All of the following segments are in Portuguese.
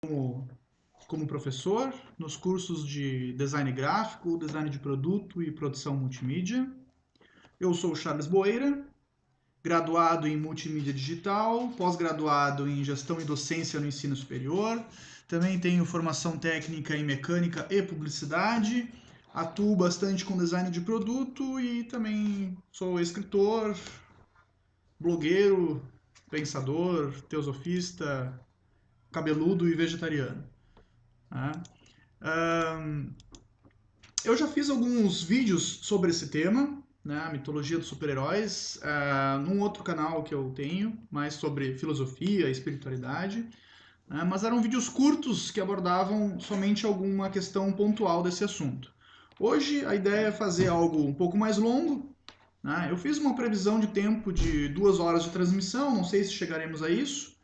como professor nos cursos de design gráfico, design de produto e produção multimídia. Eu sou o Charles Boeira, graduado em multimídia digital, pós-graduado em gestão e docência no ensino superior. Também tenho formação técnica em mecânica e publicidade. Atuo bastante com design de produto e também sou escritor, blogueiro, pensador, teosofista, cabeludo e vegetariano. Né? Eu já fiz alguns vídeos sobre esse tema, né, a mitologia dos super-heróis, num outro canal que eu tenho, mais sobre filosofia e espiritualidade, né, mas eram vídeos curtos que abordavam somente alguma questão pontual desse assunto. Hoje a ideia é fazer algo um pouco mais longo, né. Eu fiz uma previsão de tempo de 2 horas de transmissão, não sei se chegaremos a isso,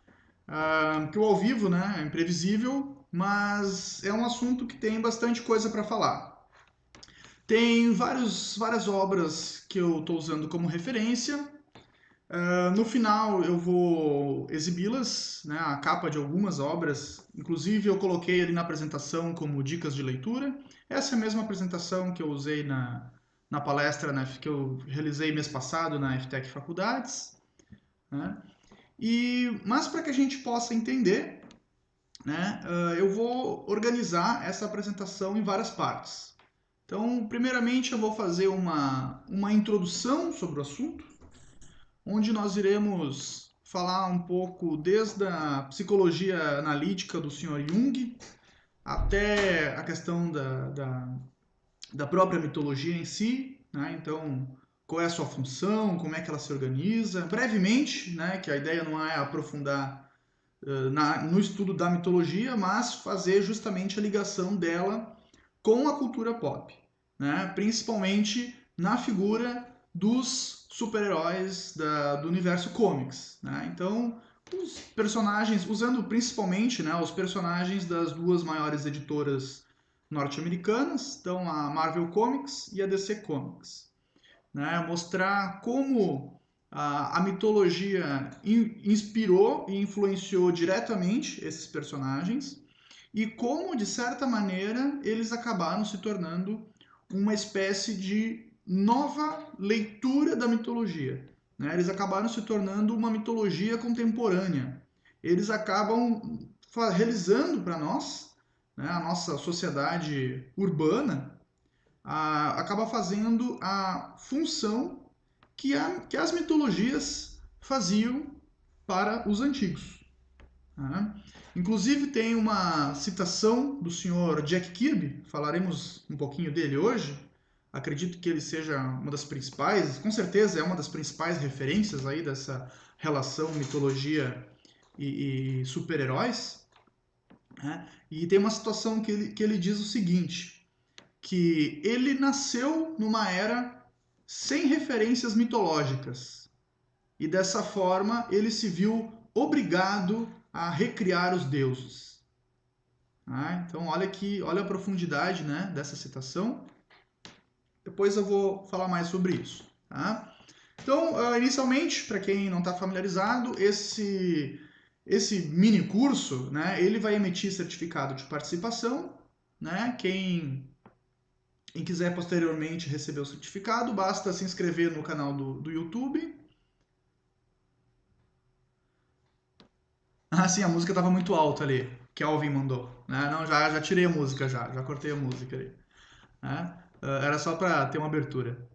porque o ao vivo, né, é imprevisível, mas é um assunto que tem bastante coisa para falar. Tem várias obras que eu estou usando como referência. No final eu vou exibi-las, né, a capa de algumas obras. Inclusive eu coloquei ali na apresentação como dicas de leitura. Essa é a mesma apresentação que eu usei na palestra, né, que eu realizei mês passado na FTech Faculdades. Né? Mas para que a gente possa entender, né, eu vou organizar essa apresentação em várias partes. Então, primeiramente, eu vou fazer uma introdução sobre o assunto, onde nós iremos falar um pouco desde a psicologia analítica do Sr. Jung até a questão da própria mitologia em si, né? Então, qual é a sua função, como é que ela se organiza, brevemente, né? Que a ideia não é aprofundar no estudo da mitologia, mas fazer justamente a ligação dela com a cultura pop, né? Principalmente na figura dos super-heróis do universo comics. Né? Então, os personagens, usando principalmente, né, os personagens das duas maiores editoras norte-americanas, então a Marvel Comics e a DC Comics. Né? Mostrar como a mitologia inspirou e influenciou diretamente esses personagens e como, de certa maneira, eles acabaram se tornando uma espécie de nova leitura da mitologia. Né? Eles acabaram se tornando uma mitologia contemporânea. Eles acabam realizando para nós, né, a nossa sociedade urbana, acaba fazendo a função que as mitologias faziam para os antigos. Né? Inclusive tem uma citação do senhor Jack Kirby, falaremos um pouquinho dele hoje. Acredito que ele seja uma das principais, com certeza é uma das principais referências aí dessa relação mitologia e super-heróis. Né? E tem uma situação que ele diz o seguinte, que ele nasceu numa era sem referências mitológicas. E dessa forma ele se viu obrigado a recriar os deuses. Então olha a profundidade, né, dessa citação. Depois eu vou falar mais sobre isso. Tá? Então, inicialmente, para quem não está familiarizado, esse mini curso, né, ele vai emitir certificado de participação. Né? Quem quiser posteriormente receber o certificado, basta se inscrever no canal do YouTube. Ah, sim, a música estava muito alta ali, que Alvin mandou. Né? Não, já tirei a música, já cortei a música ali. Né? Era só para ter uma abertura.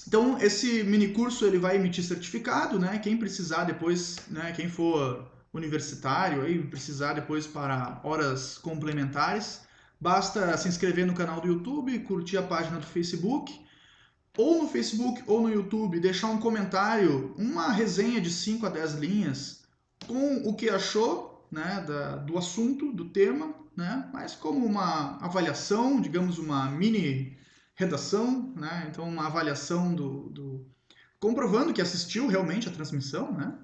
Então, esse mini curso ele vai emitir certificado, né? Quem precisar depois, né? Quem for universitário aí precisar depois para horas complementares, basta se inscrever no canal do YouTube, curtir a página do Facebook, ou no Facebook ou no YouTube, deixar um comentário, uma resenha de 5 a 10 linhas com o que achou, né, do assunto, do tema, né? Mas como uma avaliação, digamos uma mini redação, né? Então uma avaliação comprovando que assistiu realmente a transmissão, né?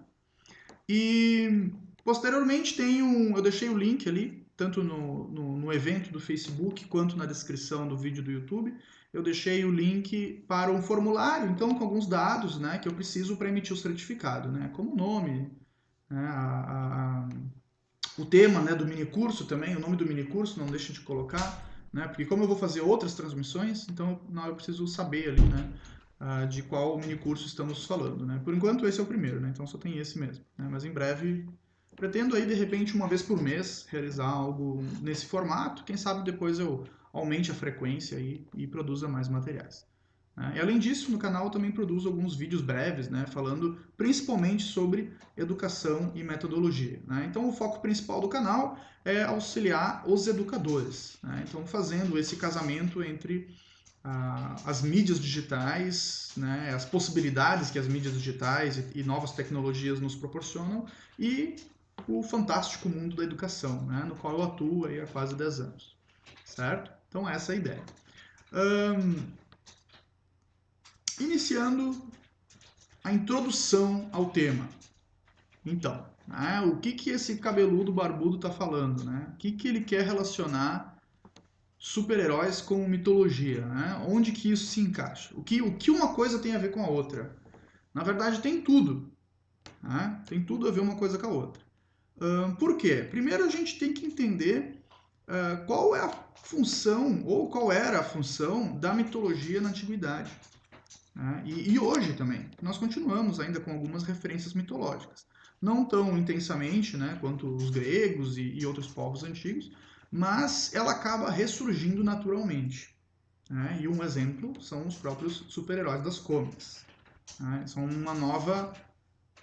E posteriormente eu deixei o link ali, tanto no evento do Facebook quanto na descrição do vídeo do YouTube, eu deixei o link para um formulário, então com alguns dados, né, que eu preciso para emitir o certificado, né, como nome, né, o tema, né, do minicurso também, o nome do minicurso, não deixa de colocar, né, porque como eu vou fazer outras transmissões, então não, eu preciso saber ali, né, de qual minicurso estamos falando, né. Por enquanto esse é o primeiro, né, então só tem esse mesmo, né, mas em breve pretendo aí de repente uma vez por mês realizar algo nesse formato, quem sabe depois eu aumente a frequência e produza mais materiais. E além disso, no canal eu também produzo alguns vídeos breves, né, falando principalmente sobre educação e metodologia. Né? Então, o foco principal do canal é auxiliar os educadores. Né? Então, fazendo esse casamento entre as mídias digitais, né, as possibilidades que as mídias digitais e novas tecnologias nos proporcionam e o fantástico mundo da educação, né, no qual eu atuo aí há quase 10 anos. Certo? Então, essa é a ideia. Iniciando a introdução ao tema. Então, né, o que esse cabeludo barbudo está falando? Né? O que ele quer relacionar super-heróis com mitologia? Né? Onde que isso se encaixa? O que uma coisa tem a ver com a outra? Na verdade, tem tudo. Né? Tem tudo a ver uma coisa com a outra. Por quê? Primeiro a gente tem que entender qual é a função, ou qual era a função da mitologia na antiguidade. E hoje também, nós continuamos ainda com algumas referências mitológicas. Não tão intensamente, né, quanto os gregos e outros povos antigos, mas ela acaba ressurgindo naturalmente. Né? E um exemplo são os próprios super-heróis das comics. Né? São uma nova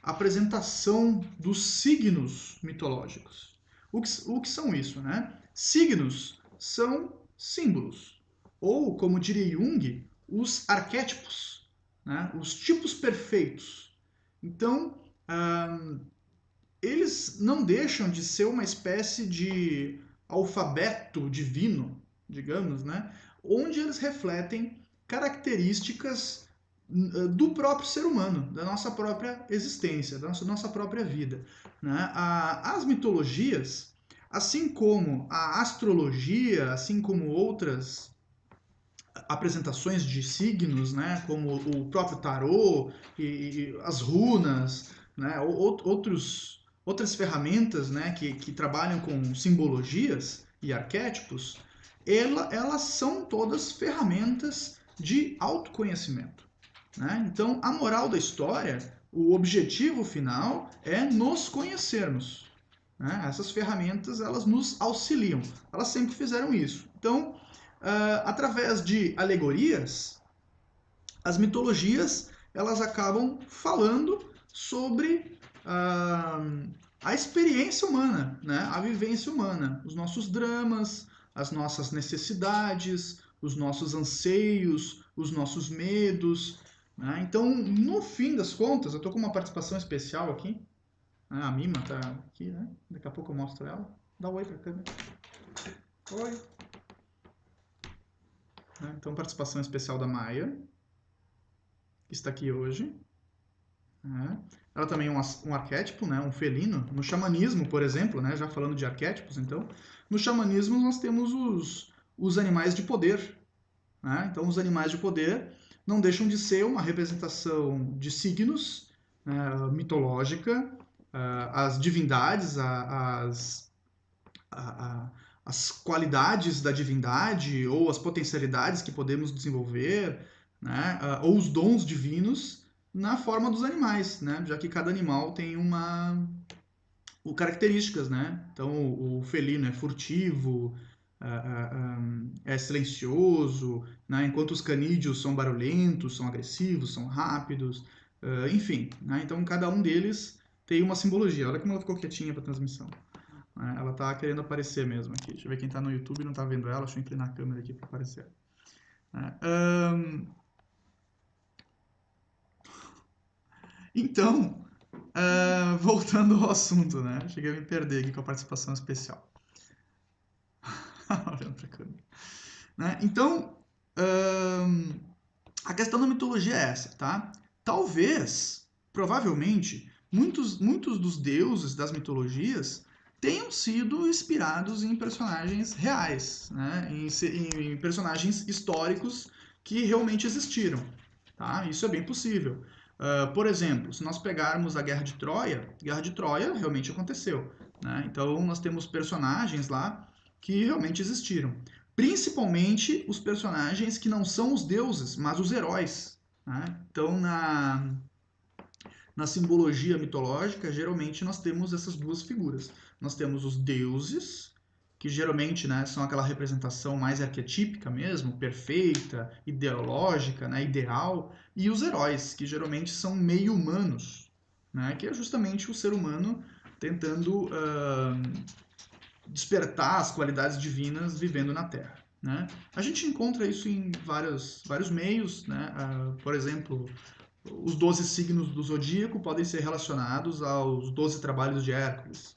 apresentação dos signos mitológicos. O que são isso? Né? Signos são símbolos, ou, como diria Jung, os arquétipos, né? Os tipos perfeitos. Então, eles não deixam de ser uma espécie de alfabeto divino, digamos, né? Onde eles refletem características do próprio ser humano, da nossa própria existência, da nossa própria vida. Né? As mitologias, assim como a astrologia, assim como outras apresentações de signos, né, como o próprio tarô e as runas, né, outras ferramentas, né, que trabalham com simbologias e arquétipos, elas são todas ferramentas de autoconhecimento. Né? Então, a moral da história, o objetivo final é nos conhecermos. Né? Essas ferramentas, elas nos auxiliam. Elas sempre fizeram isso. Então, através de alegorias, as mitologias elas acabam falando sobre a experiência humana, né? A vivência humana, os nossos dramas, as nossas necessidades, os nossos anseios, os nossos medos. Né? Então, no fim das contas, eu estou com uma participação especial aqui. A Mima está aqui, né? Daqui a pouco eu mostro ela. Dá um oi para a câmera. Oi. Então, participação especial da Maia, que está aqui hoje. Ela também é um arquétipo, né? Um felino. No xamanismo, por exemplo, né? Já falando de arquétipos, então, no xamanismo nós temos os animais de poder. Né? Então, os animais de poder não deixam de ser uma representação de signos mitológica, as divindades, as qualidades da divindade ou as potencialidades que podemos desenvolver, né, ou os dons divinos na forma dos animais, né, já que cada animal tem características, né? Então o felino é furtivo, é silencioso, né? Enquanto os canídeos são barulhentos, são agressivos, são rápidos, enfim, né? Então cada um deles tem uma simbologia. Olha como ela ficou quietinha para a transmissão. Ela tá querendo aparecer mesmo aqui. Deixa eu ver quem tá no YouTube e não tá vendo ela. Deixa eu inclinar a câmera aqui para aparecer. Então, voltando ao assunto, né? Cheguei a me perder aqui com a participação especial. Olhando pra câmera. Né? Então, a questão da mitologia é essa, tá? Talvez, provavelmente, muitos dos deuses das mitologias tenham sido inspirados em personagens reais, né? em personagens históricos que realmente existiram. Tá? Isso é bem possível. Por exemplo, se nós pegarmos a Guerra de Troia realmente aconteceu, né? Então nós temos personagens lá que realmente existiram. Principalmente os personagens que não são os deuses, mas os heróis, né? Então na simbologia mitológica, geralmente nós temos essas duas figuras. Nós temos os deuses, que geralmente, né, são aquela representação mais arquetípica mesmo, perfeita, ideológica, né, ideal, e os heróis, que geralmente são meio humanos, né, que é justamente o ser humano tentando despertar as qualidades divinas vivendo na Terra. Né? A gente encontra isso em vários meios, né? Por exemplo, os 12 signos do zodíaco podem ser relacionados aos 12 trabalhos de Hércules.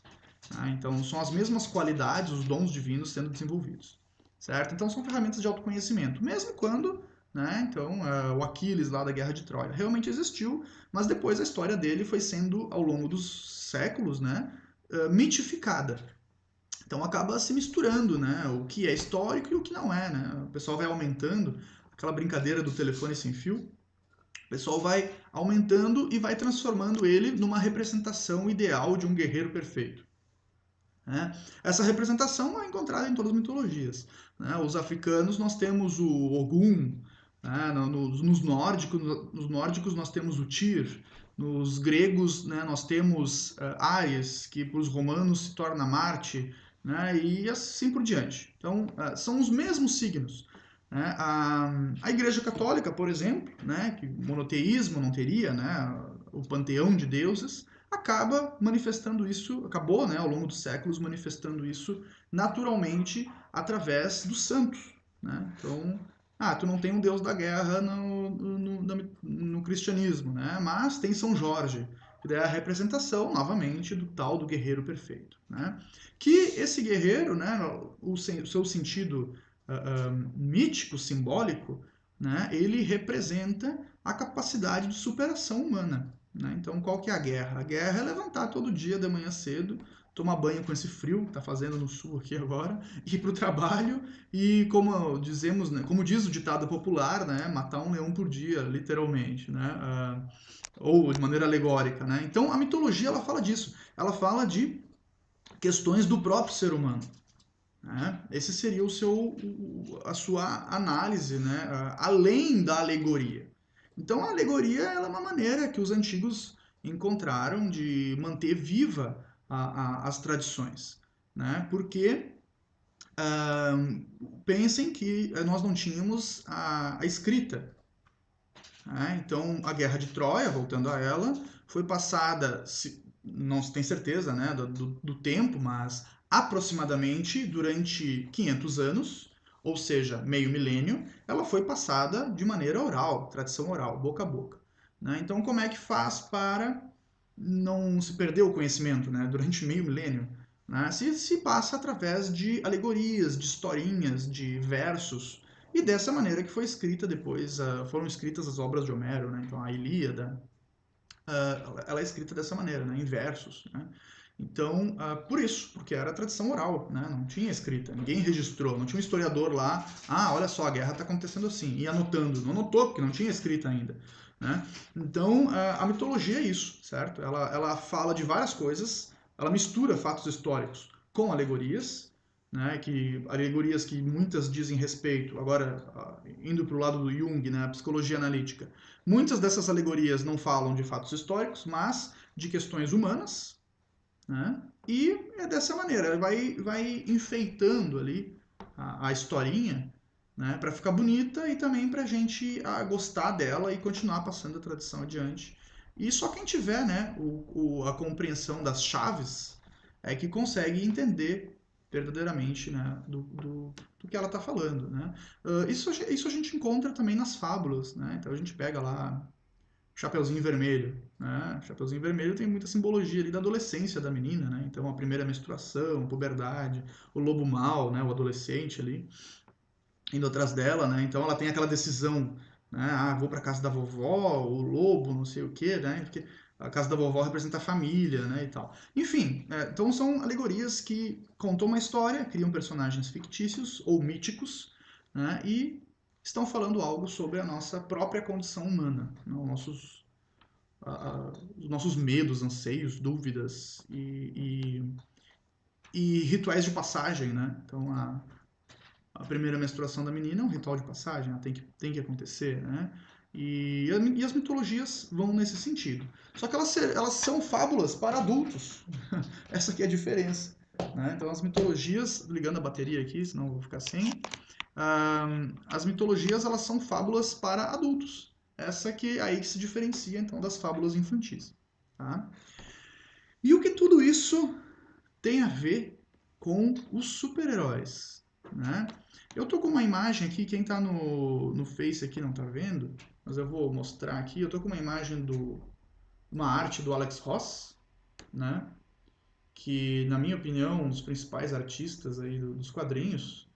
Tá? Então, são as mesmas qualidades, os dons divinos sendo desenvolvidos. Certo? Então, são ferramentas de autoconhecimento. Mesmo quando, né, então, o Aquiles lá da Guerra de Troia realmente existiu, mas depois a história dele foi sendo, ao longo dos séculos, né, mitificada. Então acaba se misturando, né? O que é histórico e o que não é, né? O pessoal vai aumentando, aquela brincadeira do telefone sem fio, o pessoal vai aumentando e vai transformando ele numa representação ideal de um guerreiro perfeito. Né? Essa representação é encontrada em todas as mitologias. Né? Os africanos nós temos o Ogum, né? Nos nórdicos nós temos o Tyr, nos gregos, né, nós temos Ares, que para os romanos se torna Marte, né, e assim por diante. Então, são os mesmos signos. Né? A Igreja Católica, por exemplo, né, que monoteísmo não teria, né, o panteão de deuses, acaba manifestando isso, acabou, né, ao longo dos séculos, manifestando isso naturalmente através dos santos. Né? Então, tu não tem um deus da guerra no cristianismo, né? Mas tem São Jorge, que é a representação, novamente, do tal do guerreiro perfeito. Né? Que esse guerreiro, né, o seu sentido mítico, simbólico, né, ele representa a capacidade de superação humana. Né? Então, qual que é a guerra? A guerra é levantar todo dia de manhã cedo, tomar banho com esse frio que está fazendo no sul aqui agora, ir para o trabalho e, como dizemos, né, como diz o ditado popular, né, matar um leão por dia, literalmente, né? Ou de maneira alegórica. Né? Então, a mitologia ela fala disso. Ela fala de questões do próprio ser humano. Né? Esse seria a sua análise, né? Além da alegoria. Então, a alegoria ela é uma maneira que os antigos encontraram de manter viva as tradições. Né? Porque pensem que nós não tínhamos a escrita. Né? Então, a Guerra de Troia, voltando a ela, foi passada, não se tem certeza, né, do tempo, mas aproximadamente durante 500 anos, ou seja, meio milênio, ela foi passada de maneira oral, tradição oral, boca a boca. Né? Então, como é que faz para não se perder o conhecimento, né, durante meio milênio? Né? Se passa através de alegorias, de historinhas, de versos, e dessa maneira que foi escrita depois, foram escritas as obras de Homero, né? Então a Ilíada, ela é escrita dessa maneira, né? Em versos, né? Então, por isso, porque era tradição oral, né? Não tinha escrita, ninguém registrou, não tinha um historiador lá, olha só, a guerra está acontecendo assim, e anotando, não anotou, porque não tinha escrita ainda. Né? Então, a mitologia é isso, certo? Ela fala de várias coisas, ela mistura fatos históricos com alegorias, né? Alegorias que muitas dizem respeito, agora indo para o lado do Jung, né? A psicologia analítica, muitas dessas alegorias não falam de fatos históricos, mas de questões humanas, né? E é dessa maneira, vai enfeitando ali a historinha, né? Para ficar bonita e também para a gente gostar dela e continuar passando a tradição adiante. E só quem tiver, né, a compreensão das chaves é que consegue entender verdadeiramente, né, do que ela está falando, né? Isso a gente encontra também nas fábulas, né? Então a gente pega lá Chapeuzinho Vermelho, né? Chapeuzinho Vermelho tem muita simbologia ali da adolescência da menina, né? Então a primeira menstruação, a puberdade, o lobo mau, né? O adolescente ali indo atrás dela, né? Então ela tem aquela decisão, né? Vou para casa da vovó, o lobo, não sei o quê, né? Porque a casa da vovó representa a família, né? E tal. Enfim, então são alegorias que contam uma história, criam personagens fictícios ou míticos, né? E estão falando algo sobre a nossa própria condição humana, né? os nossos medos, anseios, dúvidas e rituais de passagem, né? Então, a primeira menstruação da menina é um ritual de passagem, ela tem que acontecer, né? E as mitologias vão nesse sentido. Só que elas são fábulas para adultos. Essa aqui é a diferença. Né? Então, as mitologias, ligando a bateria aqui, senão eu vou ficar sem. As mitologias, elas são fábulas para adultos. Essa que aí que se diferencia, então, das fábulas infantis. Tá? E o que tudo isso tem a ver com os super-heróis? Né? Eu tô com uma imagem aqui, quem tá no Face aqui não tá vendo, mas eu vou mostrar aqui. Eu tô com uma imagem uma arte do Alex Ross, né? Que, na minha opinião, um dos principais artistas aí dos quadrinhos.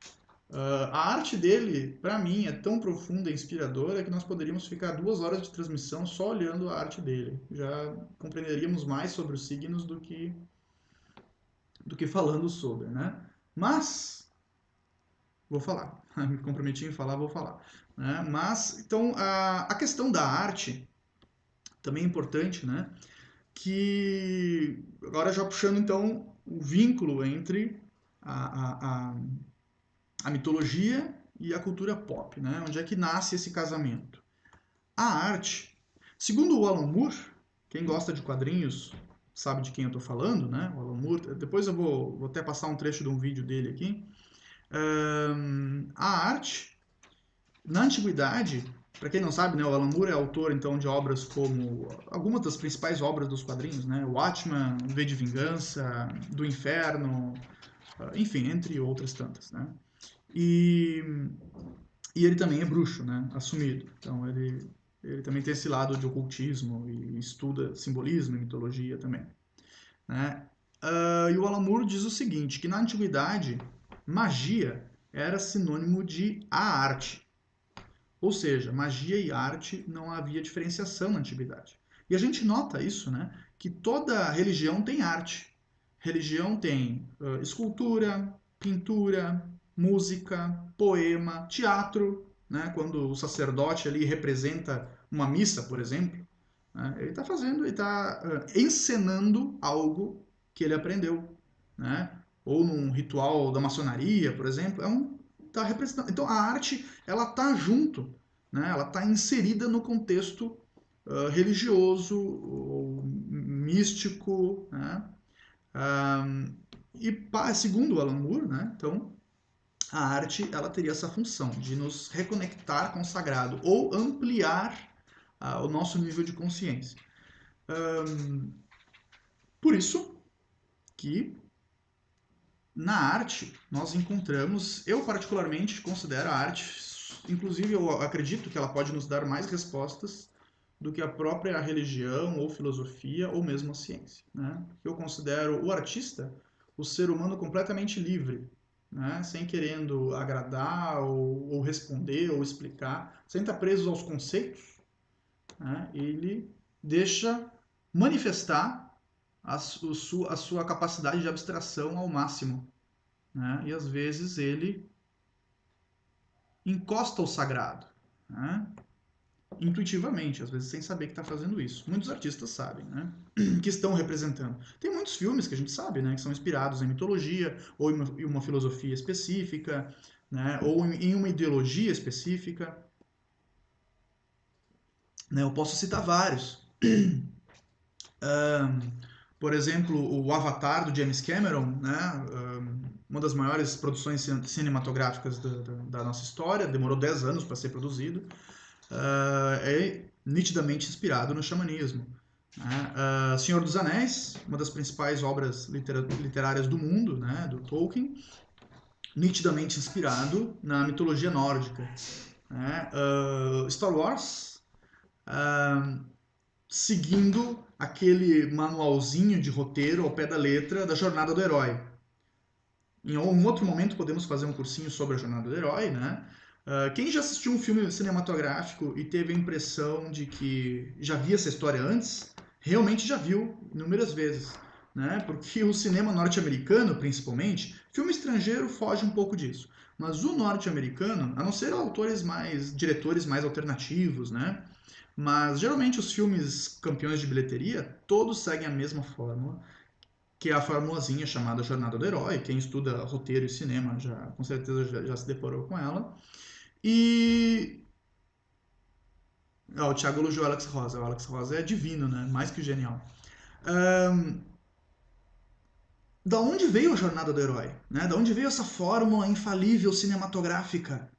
A arte dele, para mim, é tão profunda e inspiradora que nós poderíamos ficar 2 horas de transmissão só olhando a arte dele. Já compreenderíamos mais sobre os signos do que falando sobre, né? Mas vou falar, me comprometi em falar, vou falar. Né? Mas, então, a questão da arte também é importante, né? Que, agora já puxando, então, o vínculo entre a mitologia e a cultura pop, né? Onde é que nasce esse casamento? A arte, segundo o Alan Moore, quem gosta de quadrinhos sabe de quem eu estou falando, né? O Alan Moore, depois eu vou até passar um trecho de um vídeo dele aqui. A arte, na antiguidade, para quem não sabe, né, o Alan Moore é autor então de obras como algumas das principais obras dos quadrinhos, né, Watchmen, V de Vingança, do Inferno, enfim, entre outras tantas, né? E ele também é bruxo, né, assumido. Então ele também tem esse lado de ocultismo e estuda simbolismo e mitologia também, né? E o Alan Moore diz o seguinte, que na antiguidade magia era sinônimo de a arte. Ou seja, magia e arte não havia diferenciação na antiguidade. E a gente nota isso, né? Que toda religião tem arte. Religião tem escultura, pintura, música, poema, teatro, né? Quando o sacerdote ali representa uma missa, por exemplo, né? Ele está fazendo, ele está encenando algo que ele aprendeu, né? Ou num ritual da maçonaria, por exemplo, tá representando. Então a arte ela tá junto, né? Ela está inserida no contexto religioso ou místico, né? E segundo Alan Moore, né? Então a arte ela teria essa função de nos reconectar com o sagrado ou ampliar o nosso nível de consciência. Por isso que na arte nós encontramos, eu particularmente considero a arte, inclusive eu acredito que ela pode nos dar mais respostas do que a própria religião ou filosofia ou mesmo a ciência. Né? Eu considero o artista o ser humano completamente livre, né? Sem querendo agradar ou responder ou explicar, sem estar preso aos conceitos, né? Ele deixa manifestar a sua capacidade de abstração ao máximo. Né? E às vezes ele encosta o sagrado, né? Intuitivamente, às vezes sem saber que está fazendo isso. Muitos artistas sabem, né? Que estão representando. Tem muitos filmes que a gente sabe, né? Que são inspirados em mitologia ou em uma filosofia específica, né? Ou em uma ideologia específica. Né? Eu posso citar vários. Por exemplo, o Avatar do James Cameron, né? Uma das maiores produções cinematográficas da nossa história, demorou 10 anos para ser produzido, é nitidamente inspirado no xamanismo. Né? Senhor dos Anéis, uma das principais obras literárias do mundo, né? Do Tolkien, nitidamente inspirado na mitologia nórdica. Né? Star Wars, seguindo aquele manualzinho de roteiro ao pé da letra da jornada do herói. Em um outro momento podemos fazer um cursinho sobre a jornada do herói, né? Quem já assistiu um filme cinematográfico e teve a impressão de que já via essa história antes, realmente já viu inúmeras vezes, né? Porque o cinema norte-americano, principalmente, filme estrangeiro foge um pouco disso. Mas o norte-americano, a não ser diretores mais alternativos, né? Mas geralmente os filmes campeões de bilheteria, todos seguem a mesma fórmula, que é a formulazinha chamada Jornada do Herói. Quem estuda roteiro e cinema já com certeza já se deparou com ela. E o Thiago elogiou o Alex Rosa. O Alex Rosa é divino, né? Mais que genial. Um, da onde veio a Jornada do Herói? Né? Da onde veio essa fórmula infalível cinematográfica?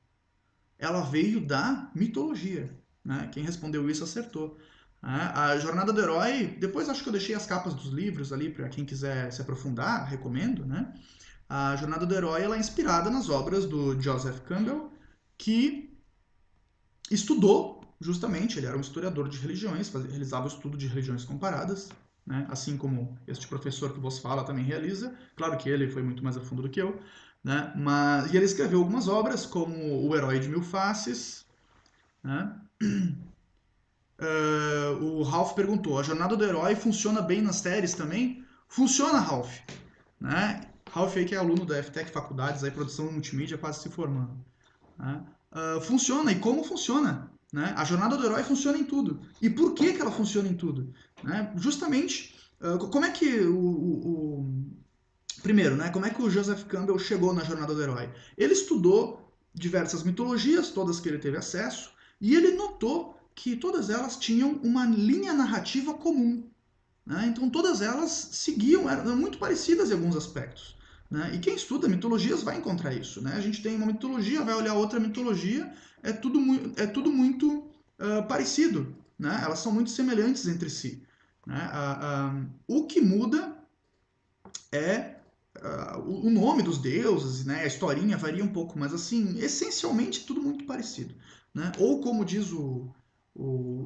Ela veio da mitologia. Né? Quem respondeu isso acertou. A Jornada do Herói, depois acho que eu deixei as capas dos livros ali para quem quiser se aprofundar, recomendo, né? A Jornada do Herói ela é inspirada nas obras do Joseph Campbell, que estudou justamente, ele era um historiador de religiões, realizava o estudo de religiões comparadas, né? Assim como este professor que vos fala também realiza. Claro que ele foi muito mais a fundo do que eu, né? E ele escreveu algumas obras, como O Herói de Mil Faces, né? O Ralph perguntou: a jornada do herói funciona bem nas séries também? Funciona, Ralph. Né? Ralph aí que é aluno da FTech Faculdades, aí, produção multimídia, quase se formando. Né? Funciona, e como funciona? Né? A jornada do herói funciona em tudo. E por que, que ela funciona em tudo? Né? Justamente, como é que Primeiro, né, como é que o Joseph Campbell chegou na jornada do herói? Ele estudou diversas mitologias, todas que ele teve acesso, e ele notou que todas elas tinham uma linha narrativa comum. Né? Então todas elas seguiam, eram muito parecidas em alguns aspectos. Né? E quem estuda mitologias vai encontrar isso. Né? A gente tem uma mitologia, vai olhar outra mitologia, é tudo muito parecido. Né? Elas são muito semelhantes entre si. Né? O que muda é o nome dos deuses, né? A historinha varia um pouco, mas assim, essencialmente tudo muito parecido. Né? Ou como diz o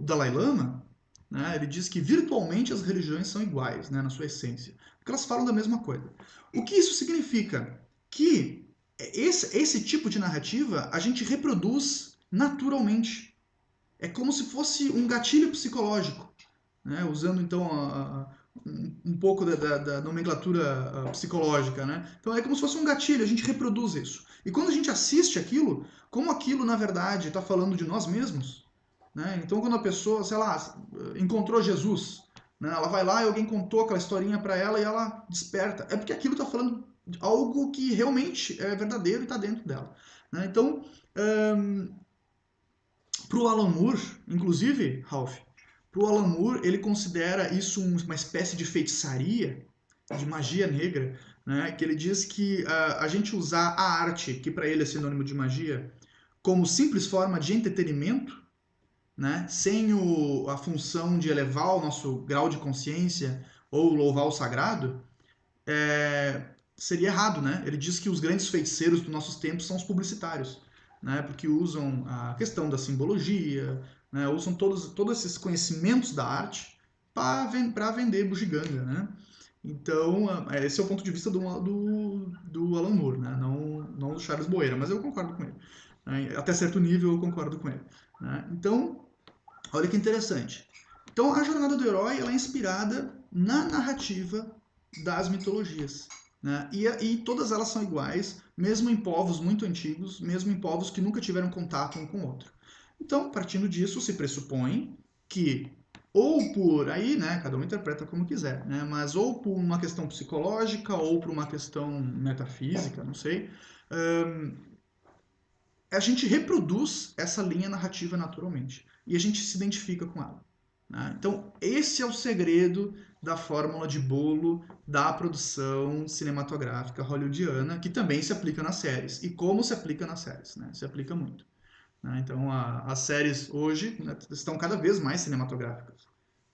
Dalai Lama, né? Ele diz que virtualmente as religiões são iguais, né? Na sua essência, porque elas falam da mesma coisa. O que isso significa? Que esse tipo de narrativa a gente reproduz naturalmente. É como se fosse um gatilho psicológico. Né? Usando então um pouco da nomenclatura psicológica, né? Então é como se fosse um gatilho, a gente reproduz isso. E quando a gente assiste aquilo, como aquilo na verdade está falando de nós mesmos, né? Então quando a pessoa, sei lá, encontrou Jesus, né? Ela vai lá e alguém contou aquela historinha para ela e ela desperta. É porque aquilo está falando de algo que realmente é verdadeiro e está dentro dela. Né? Então, para o Alan Moore, inclusive, Ralph, para o Alan Moore, ele considera isso uma espécie de feitiçaria, de magia negra, né? Que ele diz que a gente usar a arte, que para ele é sinônimo de magia, como simples forma de entretenimento, né? Sem a função de elevar o nosso grau de consciência ou louvar o sagrado, seria errado, né? Ele diz que os grandes feiticeiros dos nossos tempos são os publicitários, né? Porque usam a questão da simbologia, né? Usam todos esses conhecimentos da arte para vender bugiganga, né? Então, esse é o ponto de vista do Alan Moore, né? Não do Charles Boeira, mas eu concordo com ele. Né? Até certo nível eu concordo com ele. Né? Então, olha que interessante. Então, a jornada do herói ela é inspirada na narrativa das mitologias. Né? E todas elas são iguais, mesmo em povos muito antigos, mesmo em povos que nunca tiveram contato um com o outro. Então, partindo disso, se pressupõe que, ou por aí, né, cada um interpreta como quiser, né, mas ou por uma questão psicológica, ou por uma questão metafísica, não sei, a gente reproduz essa linha narrativa naturalmente e a gente se identifica com ela. Né? Então, esse é o segredo da fórmula de bolo da produção cinematográfica hollywoodiana, que também se aplica nas séries. E como se aplica nas séries? Né? Se aplica muito. Né? Então, as séries hoje, né, estão cada vez mais cinematográficas.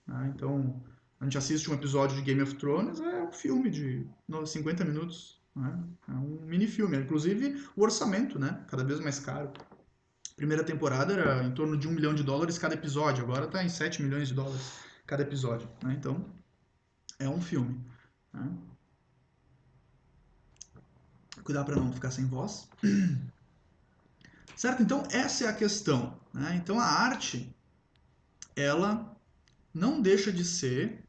Né? Então, a gente assiste um episódio de Game of Thrones, é um filme de 50 minutos. Né? É um mini-filme. Inclusive, o orçamento, né? Cada vez mais caro. Primeira temporada era em torno de $1 milhão cada episódio. Agora está em $7 milhões cada episódio. Né? Então, é um filme. Né? Cuidar para não ficar sem voz. Certo? Então, essa é a questão. Né? Então, a arte, ela não deixa de ser,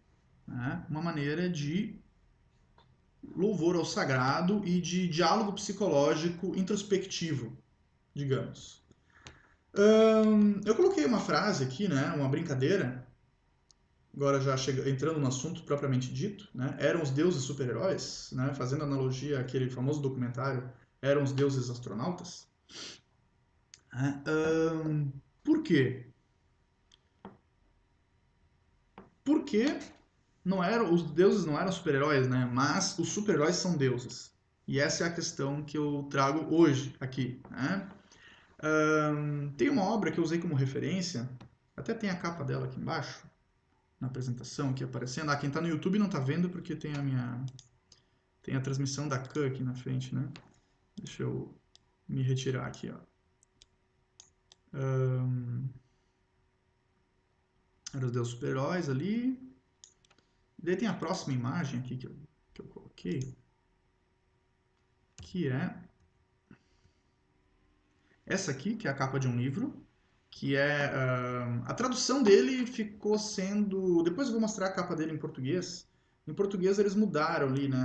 né, uma maneira de louvor ao sagrado e de diálogo psicológico introspectivo, digamos. Eu coloquei uma frase aqui, né, uma brincadeira, agora já entrando no assunto propriamente dito, né, eram os deuses super-heróis, né, fazendo analogia àquele famoso documentário Eram os Deuses Astronautas. Né? Por quê? Porque os deuses não eram super-heróis, né, mas os super-heróis são deuses. E essa é a questão que eu trago hoje aqui. Né? Tem uma obra que eu usei como referência, até tem a capa dela aqui embaixo, na apresentação aqui aparecendo. Quem está no YouTube não está vendo porque tem a transmissão da Khan aqui na frente, né? Deixa eu me retirar aqui, ó. Era os deuses super-heróis ali. E daí tem a próxima imagem aqui que eu coloquei, que é essa aqui, que é a capa de um livro, que é... a tradução dele ficou sendo... Depois eu vou mostrar a capa dele em português. Em português eles mudaram ali, né,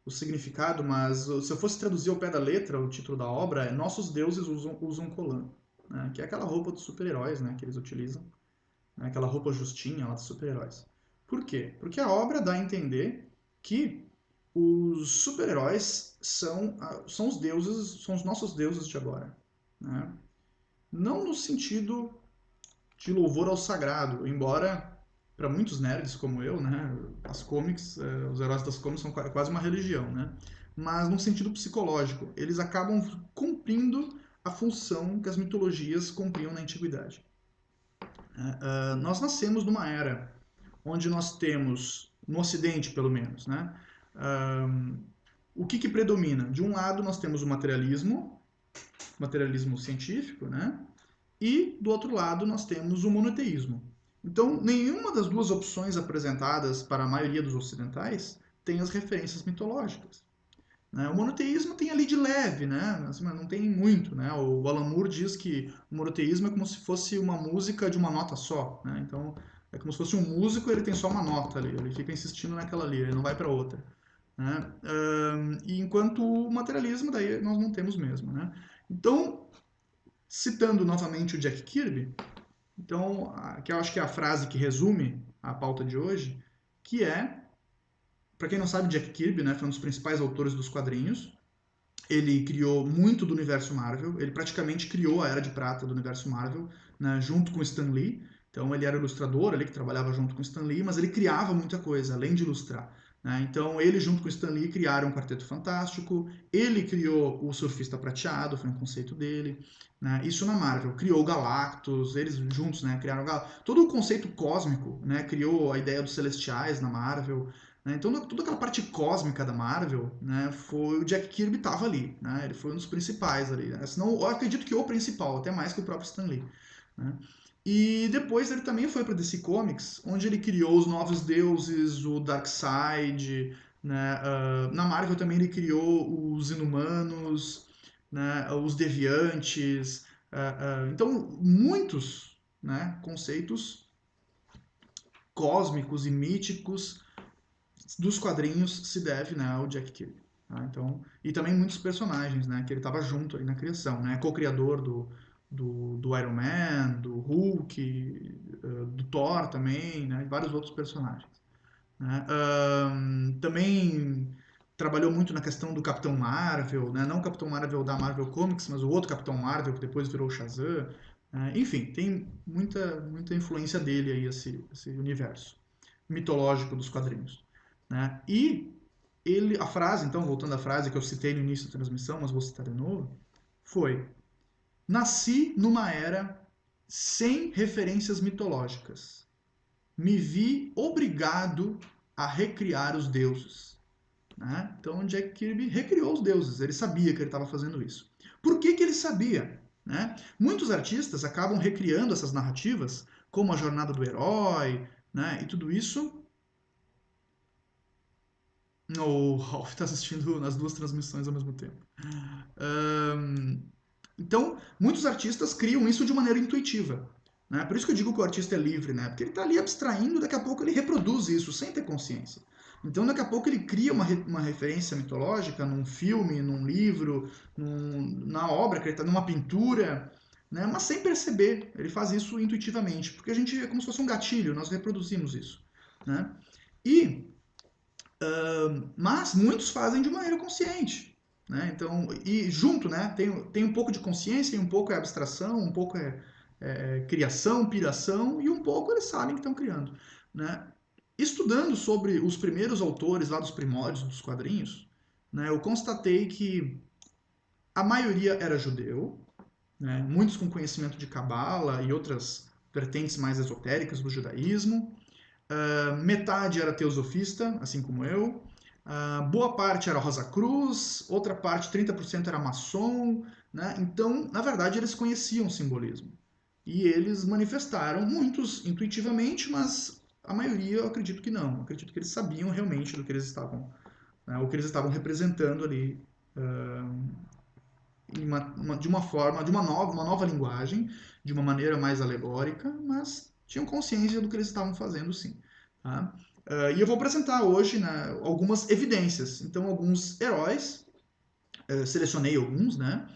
o significado, mas se eu fosse traduzir ao pé da letra, o título da obra é Nossos Deuses Usam Colã, né, que é aquela roupa dos super-heróis, né, que eles utilizam, né, aquela roupa justinha lá dos super-heróis. Por quê? Porque a obra dá a entender que os super-heróis são os deuses, são os nossos deuses de agora. Né? Não no sentido de louvor ao sagrado, embora para muitos nerds como eu, né, as comics, os heróis das comics são quase uma religião, né? Mas num sentido psicológico, eles acabam cumprindo a função que as mitologias cumpriam na antiguidade. Nós nascemos numa era onde nós temos, no Ocidente pelo menos, né, o que predomina? De um lado nós temos o materialismo científico, né? E do outro lado nós temos o monoteísmo. Então, nenhuma das duas opções apresentadas para a maioria dos ocidentais tem as referências mitológicas. Né? O monoteísmo tem ali de leve, né? Mas não tem muito. Né? O Alan Moore diz que o monoteísmo é como se fosse uma música de uma nota só. Né? Então, é como se fosse um músico, ele tem só uma nota ali, ele fica insistindo naquela ali, ele não vai para outra. Né? E enquanto o materialismo, daí nós não temos mesmo. Né? Então, citando novamente o Jack Kirby, então, que eu acho que é a frase que resume a pauta de hoje, que é, para quem não sabe, Jack Kirby, né, foi um dos principais autores dos quadrinhos. Ele criou muito do universo Marvel, ele praticamente criou a Era de Prata do universo Marvel, né, junto com Stan Lee. Então ele era ilustrador ali, que trabalhava junto com Stan Lee, mas ele criava muita coisa, além de ilustrar. Né? Então ele junto com Stan Lee criaram um Quarteto Fantástico, ele criou o Surfista Prateado, foi um conceito dele. Né? Isso na Marvel. Criou Galactus, eles juntos, né, criaram todo o conceito cósmico, né, criou a ideia dos Celestiais na Marvel. Né? Então, toda aquela parte cósmica da Marvel, né, foi o Jack Kirby estava ali, né? Ele foi um dos principais ali. Né? Senão, eu acredito que o principal, até mais que o próprio Stan Lee. Né? E depois ele também foi para DC Comics, onde ele criou os Novos Deuses, o Darkseid. Né? Na Marvel também ele criou os Inumanos, né? Os Deviantes. Então, muitos, né, conceitos cósmicos e míticos dos quadrinhos se deve, né, ao Jack Kirby. Tá? Então, e também muitos personagens, né, que ele estava junto ali na criação, né, co-criador do Iron Man, do Hulk, do Thor também, né, e vários outros personagens. Né? Também trabalhou muito na questão do Capitão Marvel, né, não o Capitão Marvel da Marvel Comics, mas o outro Capitão Marvel que depois virou Shazam. Enfim, tem muita influência dele aí, esse universo mitológico dos quadrinhos. Né? E a frase, então, voltando à frase que eu citei no início da transmissão, mas vou citar de novo, foi: nasci numa era sem referências mitológicas. Me vi obrigado a recriar os deuses. Né? Então, Jack Kirby recriou os deuses. Ele sabia que ele estava fazendo isso. Por que ele sabia? Né? Muitos artistas acabam recriando essas narrativas, como a jornada do herói, né? E tudo isso. O Ralph está assistindo as duas transmissões ao mesmo tempo. Então, muitos artistas criam isso de maneira intuitiva. Né? Por isso que eu digo que o artista é livre, né? Porque ele está ali abstraindo, daqui a pouco ele reproduz isso sem ter consciência. Então, daqui a pouco ele cria uma referência mitológica num filme, num livro, na obra, que ele tá, numa pintura, né? Mas sem perceber. Ele faz isso intuitivamente, porque a gente é como se fosse um gatilho, nós reproduzimos isso, né? E, mas muitos fazem de maneira consciente, né? Então, e junto, né? Tem um pouco de consciência e um pouco é abstração, um pouco é criação, piração, e um pouco eles sabem que estão criando, né? Estudando sobre os primeiros autores lá dos primórdios dos quadrinhos, né, eu constatei que a maioria era judeu, né, muitos com conhecimento de cabala e outras vertentes mais esotéricas do judaísmo. Metade era teosofista, assim como eu. Boa parte era Rosa Cruz, outra parte, 30% era maçom. Né? Então, na verdade, eles conheciam o simbolismo. E eles manifestaram, muitos intuitivamente, mas a maioria eu acredito que não. Eu acredito que eles sabiam realmente do que eles estavam, né, o que eles estavam representando ali, de uma forma, de uma nova linguagem, de uma maneira mais alegórica, mas tinham consciência do que eles estavam fazendo, sim. Tá? E eu vou apresentar hoje, né, algumas evidências. Então, alguns heróis, selecionei alguns, né,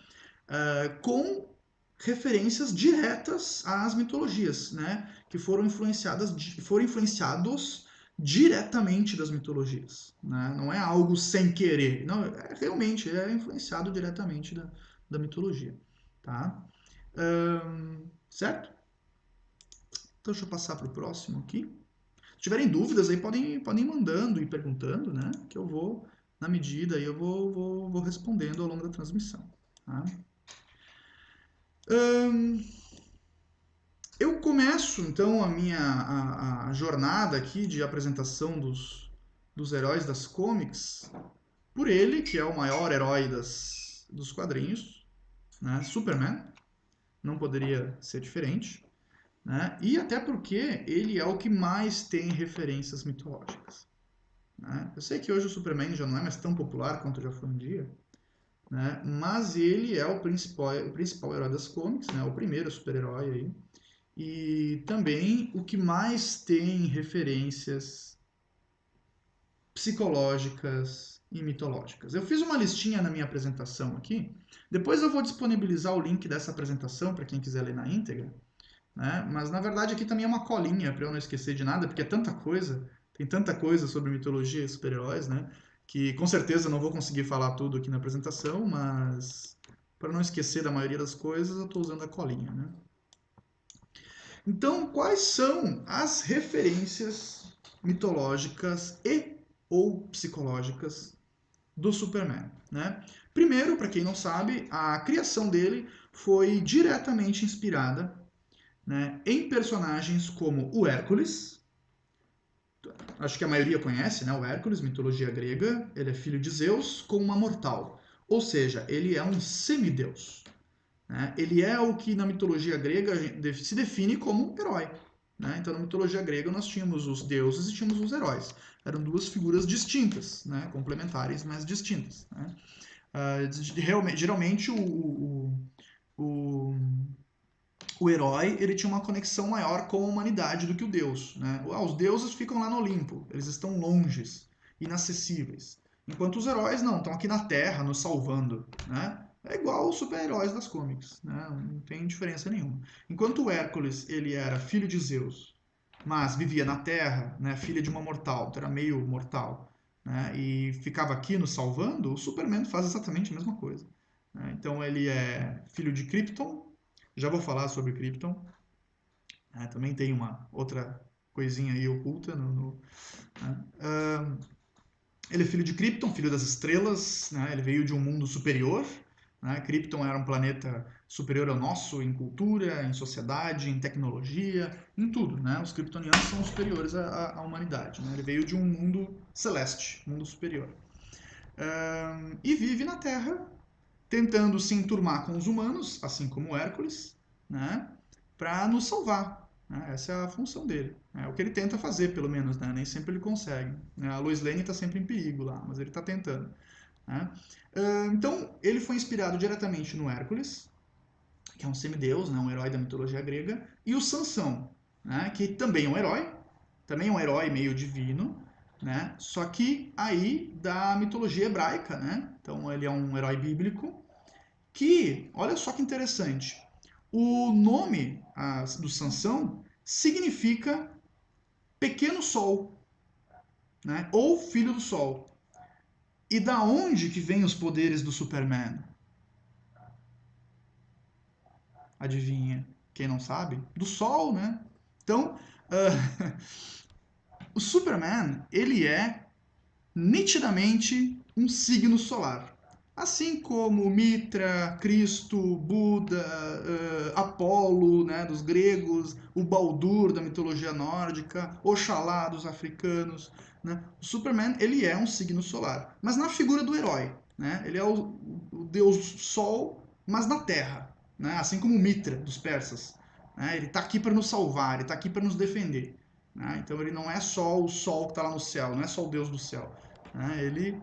com referências diretas às mitologias, né, que foram influenciados diretamente das mitologias, né? Não é algo sem querer, não, realmente é influenciado diretamente da mitologia, tá? Certo? Então deixa eu passar para o próximo aqui. Se tiverem dúvidas aí podem ir mandando e perguntando, né? Que eu vou, na medida aí, eu vou respondendo ao longo da transmissão, tá? Eu começo então a jornada aqui de apresentação dos heróis das comics por ele, que é o maior herói dos quadrinhos, né? Superman, não poderia ser diferente, né? E até porque ele é o que mais tem referências mitológicas, né? Eu sei que hoje o Superman já não é mais tão popular quanto já foi um dia, né? Mas ele é o principal herói das comics, né? O primeiro super-herói aí. E também o que mais tem referências psicológicas e mitológicas. Eu fiz uma listinha na minha apresentação aqui. Depois eu vou disponibilizar o link dessa apresentação para quem quiser ler na íntegra. Né? Mas na verdade aqui também é uma colinha para eu não esquecer de nada, porque é tanta coisa, tem tanta coisa sobre mitologia e super-heróis, né? Que com certeza eu não vou conseguir falar tudo aqui na apresentação, mas para não esquecer da maioria das coisas, eu estou usando a colinha, né? Então, quais são as referências mitológicas e ou psicológicas do Superman, né? Primeiro, para quem não sabe, a criação dele foi diretamente inspirada, né, em personagens como o Hércules. Acho que a maioria conhece, né, o Hércules, mitologia grega. Ele é filho de Zeus com uma mortal, ou seja, ele é um semideus. Né? Ele é o que na mitologia grega se define como um herói. Né? Então, na mitologia grega, nós tínhamos os deuses e tínhamos os heróis. Eram duas figuras distintas, né? Complementares, mas distintas. Né? Geralmente, o, o herói ele tinha uma conexão maior com a humanidade do que o deus. Né? Os deuses ficam lá no Olimpo, eles estão longes, inacessíveis. Enquanto os heróis não, estão aqui na Terra, nos salvando. Né? É igual os super-heróis das comics, né? Não tem diferença nenhuma. Enquanto o Hércules ele era filho de Zeus, mas vivia na Terra, né? Filho de uma mortal, então era meio mortal, né? E ficava aqui nos salvando, o Superman faz exatamente a mesma coisa. Né? Então ele é filho de Krypton, já vou falar sobre Krypton. Também tem uma outra coisinha aí oculta né? Ele é filho de Krypton, filho das estrelas. Né? Ele veio de um mundo superior. Né? Krypton era um planeta superior ao nosso em cultura, em sociedade, em tecnologia, em tudo. Né? Os kryptonianos são superiores à humanidade. Né? Ele veio de um mundo celeste, mundo superior. E vive na Terra tentando se enturmar com os humanos, assim como Hércules, né, para nos salvar. Né? Essa é a função dele. É o que ele tenta fazer, pelo menos. Né? Nem sempre ele consegue. Né? A Lois Lane está sempre em perigo lá, mas ele está tentando. Né? Então, ele foi inspirado diretamente no Hércules, que é um semideus, né, um herói da mitologia grega, e o Sansão, né, que também é um herói meio divino, né? Só que aí da mitologia hebraica, né? Então ele é um herói bíblico que, olha só que interessante, o nome do Sansão significa pequeno sol, né? Ou filho do sol. E da onde que vêm os poderes do Superman? Adivinha? Quem não sabe? Do sol, né? Então, o Superman, ele é nitidamente um signo solar. Assim como Mitra, Cristo, Buda, Apolo, né, dos gregos, o Baldur da mitologia nórdica, Oxalá dos africanos, né? O Superman, ele é um signo solar, mas na figura do herói, né? Ele é o deus Sol, mas na Terra, né? Assim como Mitra dos persas, né? Ele está aqui para nos salvar, ele está aqui para nos defender, né? Então ele não é só o Sol que está lá no céu, não é só o deus do céu, né? Ele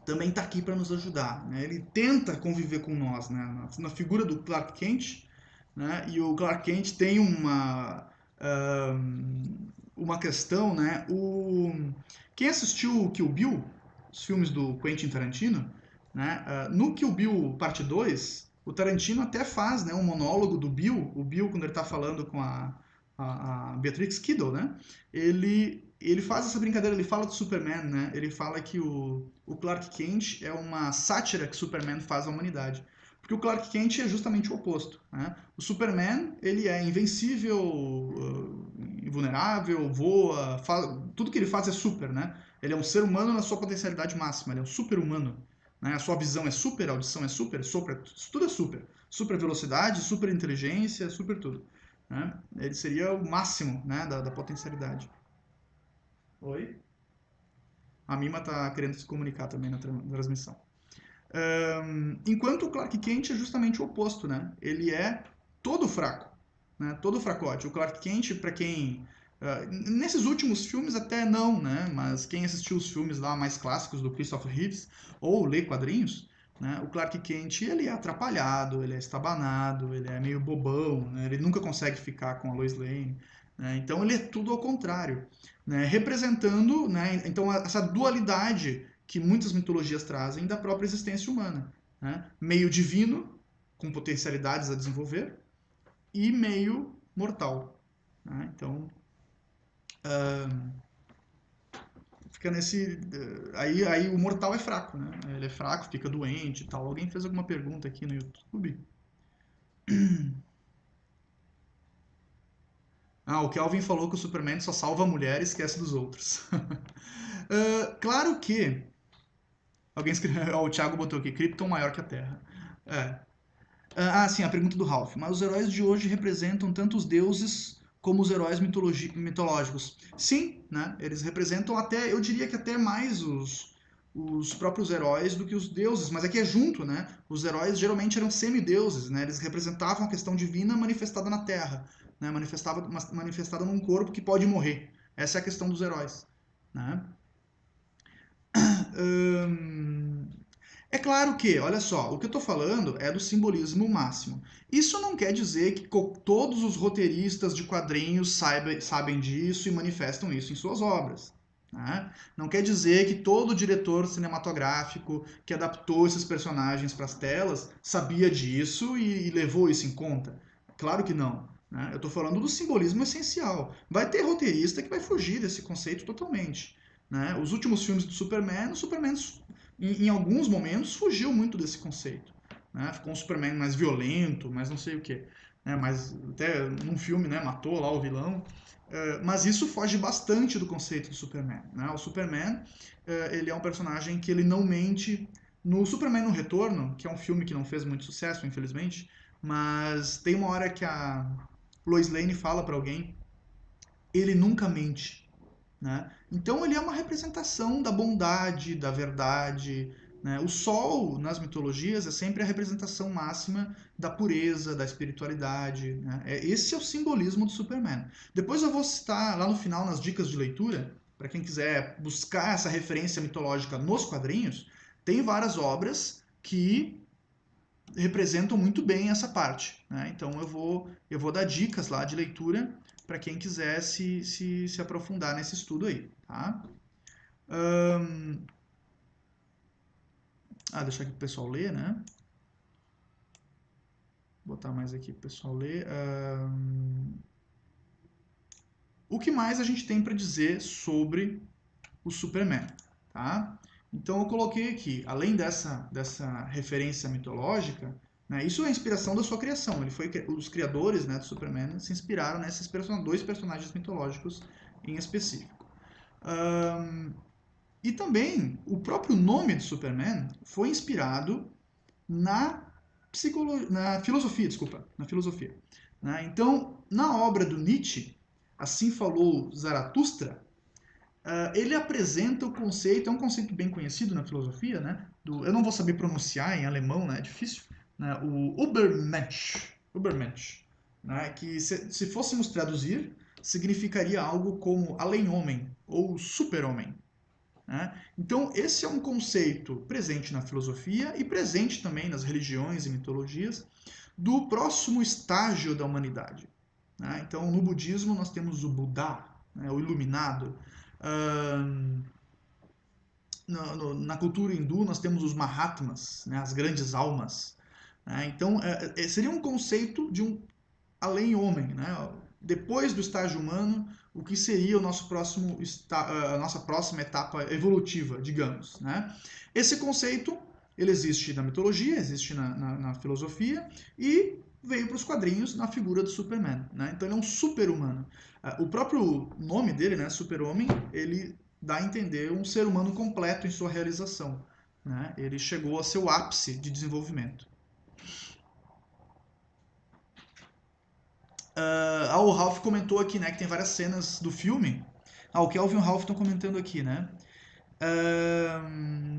também está aqui para nos ajudar, né? Ele tenta conviver com nós, né? Na figura do Clark Kent, né? E o Clark Kent tem uma questão, né? Quem assistiu o Kill Bill, os filmes do Quentin Tarantino, né? No Kill Bill Parte 2, o Tarantino até faz, né, um monólogo do Bill, o Bill quando ele está falando com a Beatrix Kiddo, né? Ele faz essa brincadeira, ele fala do Superman, né? Ele fala que o Clark Kent é uma sátira que Superman faz à humanidade. Porque o Clark Kent é justamente o oposto, né? O Superman, ele é invencível, invulnerável, voa, tudo que ele faz é super, né? Ele é um ser humano na sua potencialidade máxima, ele é um super-humano, né? A sua visão é super, a audição é super, tudo é super. Super velocidade, super inteligência, super tudo, né? Ele seria o máximo, né, da potencialidade. Oi? A Mima tá querendo se comunicar também na transmissão. Enquanto o Clark Kent é justamente o oposto, né? Ele é todo fraco, né? Todo fracote. O Clark Kent, para quem nesses últimos filmes até não, né? Mas quem assistiu os filmes lá mais clássicos do Christopher Reeves ou lê quadrinhos, né? O Clark Kent ele é atrapalhado, ele é estabanado, ele é meio bobão, né? Ele nunca consegue ficar com a Lois Lane, né? Então ele é tudo ao contrário, né? Representando, né? Então essa dualidade que muitas mitologias trazem da própria existência humana, né? Meio divino com potencialidades a desenvolver e meio mortal, né? Então fica nesse. Aí o mortal é fraco, né? Ele é fraco, fica doente e tal. Alguém fez alguma pergunta aqui no YouTube? O Kelvin falou que o Superman só salva a mulher e esquece dos outros. Claro que. Alguém escreveu. O Thiago botou aqui: Krypton maior que a Terra. É. Sim, a pergunta do Ralph. Mas os heróis de hoje representam tanto os deuses como os heróis mitológicos. Sim, né? Eles representam até, eu diria que até mais os próprios heróis do que os deuses, mas aqui é junto, né? Os heróis geralmente eram semideuses, né? Eles representavam a questão divina manifestada na Terra, né? Manifestada num corpo que pode morrer. Essa é a questão dos heróis, né? Hum, É claro que, olha só, o que eu estou falando é do simbolismo máximo. Isso não quer dizer que todos os roteiristas de quadrinhos sabem disso e manifestam isso em suas obras, né? Não quer dizer que todo diretor cinematográfico que adaptou esses personagens para as telas sabia disso e levou isso em conta. Claro que não, né? Eu estou falando do simbolismo essencial. Vai ter roteirista que vai fugir desse conceito totalmente, né? Os últimos filmes do Superman, o Superman em alguns momentos fugiu muito desse conceito, né? Ficou um Superman mais violento, mais não sei o que, né? Mas até num filme, né, matou lá o vilão. Mas isso foge bastante do conceito do Superman, né? O Superman, ele é um personagem que ele não mente. No Superman no Retorno, que é um filme que não fez muito sucesso, infelizmente, mas tem uma hora que a Lois Lane fala para alguém, ele nunca mente, né? Então ele é uma representação da bondade, da verdade, né? O sol nas mitologias é sempre a representação máxima da pureza, da espiritualidade, né? Esse é o simbolismo do Superman. Depois eu vou citar lá no final nas dicas de leitura, para quem quiser buscar essa referência mitológica nos quadrinhos, tem várias obras que representam muito bem essa parte, né? Então eu vou dar dicas lá de leitura para quem quiser se aprofundar nesse estudo aí, tá? Deixar aqui pro pessoal ler, né? Vou botar mais aqui pro pessoal ler. O que mais a gente tem para dizer sobre o Superman, tá? Então eu coloquei aqui, além dessa referência mitológica, né, isso é a inspiração da sua criação. Os criadores, né, do Superman se inspiraram nesses dois personagens mitológicos em específico. E também o próprio nome de Superman foi inspirado na na filosofia. Né? Então, na obra do Nietzsche, Assim Falou Zaratustra, ele apresenta o conceito, é um conceito bem conhecido na filosofia, né? Eu não vou saber pronunciar em alemão, né? É difícil. Né? O Übermensch, né? Que se fôssemos traduzir, significaria algo como além-homem ou super-homem. Né? Então, esse é um conceito presente na filosofia e presente também nas religiões e mitologias do próximo estágio da humanidade. Né? Então, no budismo, nós temos o Buda, né? O iluminado. Na cultura hindu, nós temos os Mahatmas, né? As grandes almas. Né? Então, seria um conceito de um além-homem, né? Depois do estágio humano, o que seria o nosso a nossa próxima etapa evolutiva, digamos. Né? Esse conceito ele existe na mitologia, existe na filosofia e veio para os quadrinhos na figura do Superman. Né? Então ele é um super-humano. O próprio nome dele, né, Super-Homem, ele dá a entender um ser humano completo em sua realização. Né? Ele chegou a seu ápice de desenvolvimento. O Ralph comentou aqui, né, que tem várias cenas do filme. O Kelvin e o Ralph estão comentando aqui, né?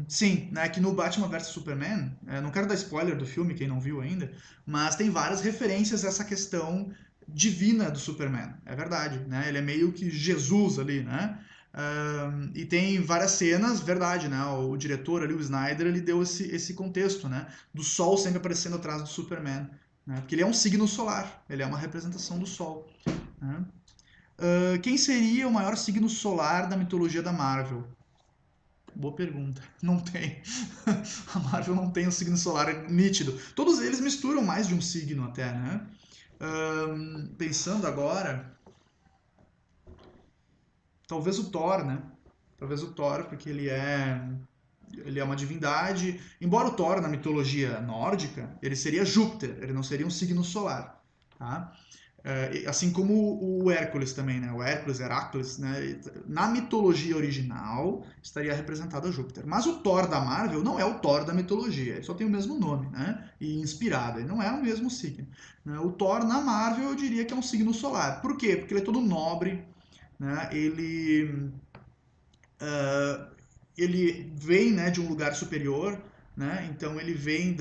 Sim, né, que no Batman vs Superman, não quero dar spoiler do filme, quem não viu ainda, mas tem várias referências a essa questão divina do Superman. É verdade, né? Ele é meio que Jesus ali, né? E tem várias cenas, verdade, né? O diretor ali, o Snyder, ele deu esse contexto, né? Do Sol sempre aparecendo atrás do Superman. Né? Porque ele é um signo solar, ele é uma representação do Sol. Né? Quem seria o maior signo solar da mitologia da Marvel? Boa pergunta. Não tem. A Marvel não tem um signo solar nítido. Todos eles misturam mais de um signo até, né? Pensando agora, talvez o Thor, né? Talvez o Thor, porque ele é uma divindade. Embora o Thor, na mitologia nórdica, ele seria Júpiter, ele não seria um signo solar. Tá? Assim como o Hércules também, né? O Hércules, Heracles, né? Na mitologia original estaria representado a Júpiter. Mas o Thor da Marvel não é o Thor da mitologia, ele só tem o mesmo nome, né? E inspirado, ele não é o mesmo signo. Né? O Thor na Marvel eu diria que é um signo solar. Por quê? Porque ele é todo nobre, né? Ele vem, né, de um lugar superior, né? Então ele vem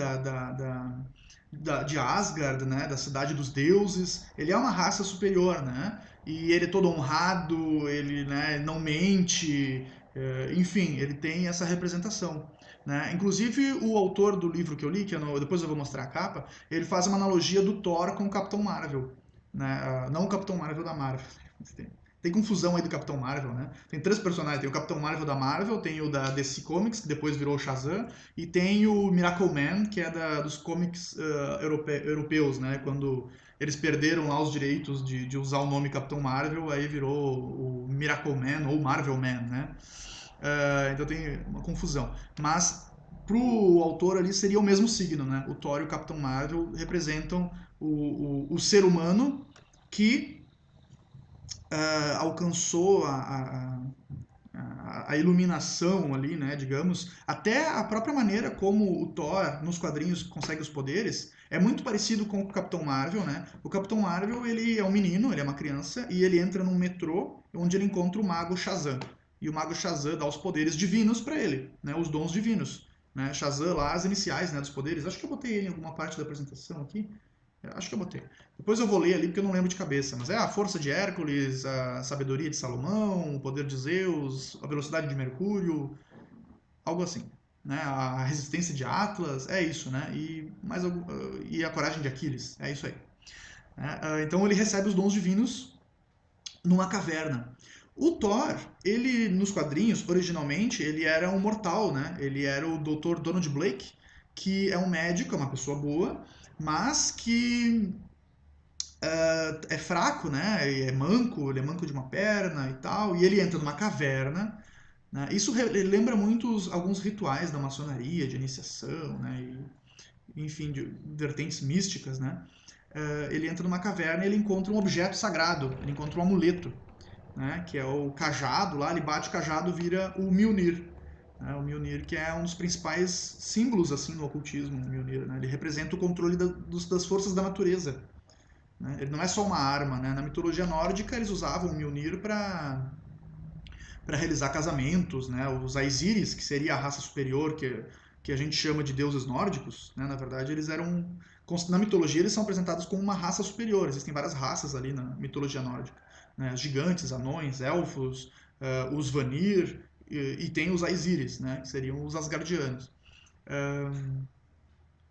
de Asgard, né, da cidade dos deuses. Ele é uma raça superior, né? E ele é todo honrado, ele, né, não mente, enfim, ele tem essa representação. Né? Inclusive, o autor do livro que eu li, depois eu vou mostrar a capa, ele faz uma analogia do Thor com o Capitão Marvel. Né? Não o Capitão Marvel da Marvel. Tem confusão aí do Capitão Marvel, né? Tem três personagens. Tem o Capitão Marvel da Marvel, tem o da DC Comics, que depois virou o Shazam, e tem o Miracle Man, que é dos comics europeus, né? Quando eles perderam lá os direitos de usar o nome Capitão Marvel, aí virou o Miracle Man ou Marvel Man, né? Então tem uma confusão. Mas pro autor ali seria o mesmo signo, né? O Thor e o Capitão Marvel representam o ser humano que alcançou a iluminação ali, né, digamos, até a própria maneira como o Thor nos quadrinhos consegue os poderes é muito parecido com o Capitão Marvel, né? O Capitão Marvel, ele é um menino, ele é uma criança e ele entra num metrô onde ele encontra o Mago Shazam. E o Mago Shazam dá os poderes divinos para ele, né, os dons divinos, né? Shazam lá as iniciais, né, dos poderes. Acho que eu botei ele em alguma parte da apresentação aqui. Acho que eu botei. Depois eu vou ler ali porque eu não lembro de cabeça. Mas é a força de Hércules, a sabedoria de Salomão, o poder de Zeus, a velocidade de Mercúrio, algo assim. Né? A resistência de Atlas, é isso, né? E a coragem de Aquiles, é isso aí. Então ele recebe os dons divinos numa caverna. O Thor, ele nos quadrinhos, originalmente, ele era um mortal, né? Ele era o Dr. Donald Blake, que é um médico, é uma pessoa boa, mas que é fraco, né? Ele é manco de uma perna e tal, e ele entra numa caverna, né? Isso lembra muito alguns rituais da maçonaria, de iniciação, né? E, enfim, de vertentes místicas, né? Ele entra numa caverna e ele encontra um objeto sagrado, ele encontra um amuleto, né? Que é o cajado lá, ele bate o cajado, vira o Mjolnir. Né? O Mjolnir, que é um dos principais símbolos assim no ocultismo, o Mjolnir, né? Ele representa o controle das forças da natureza. Né? Ele não é só uma arma, né? Na mitologia nórdica eles usavam o Mjolnir para realizar casamentos, né? Os Aesiris, que seria a raça superior que a gente chama de deuses nórdicos, né? Na verdade eles eram na mitologia eles são apresentados como uma raça superior. Existem várias raças ali na mitologia nórdica, né? Gigantes, anões, elfos, os Vanir e tem os Aesiris, né? Que seriam os Asgardianos.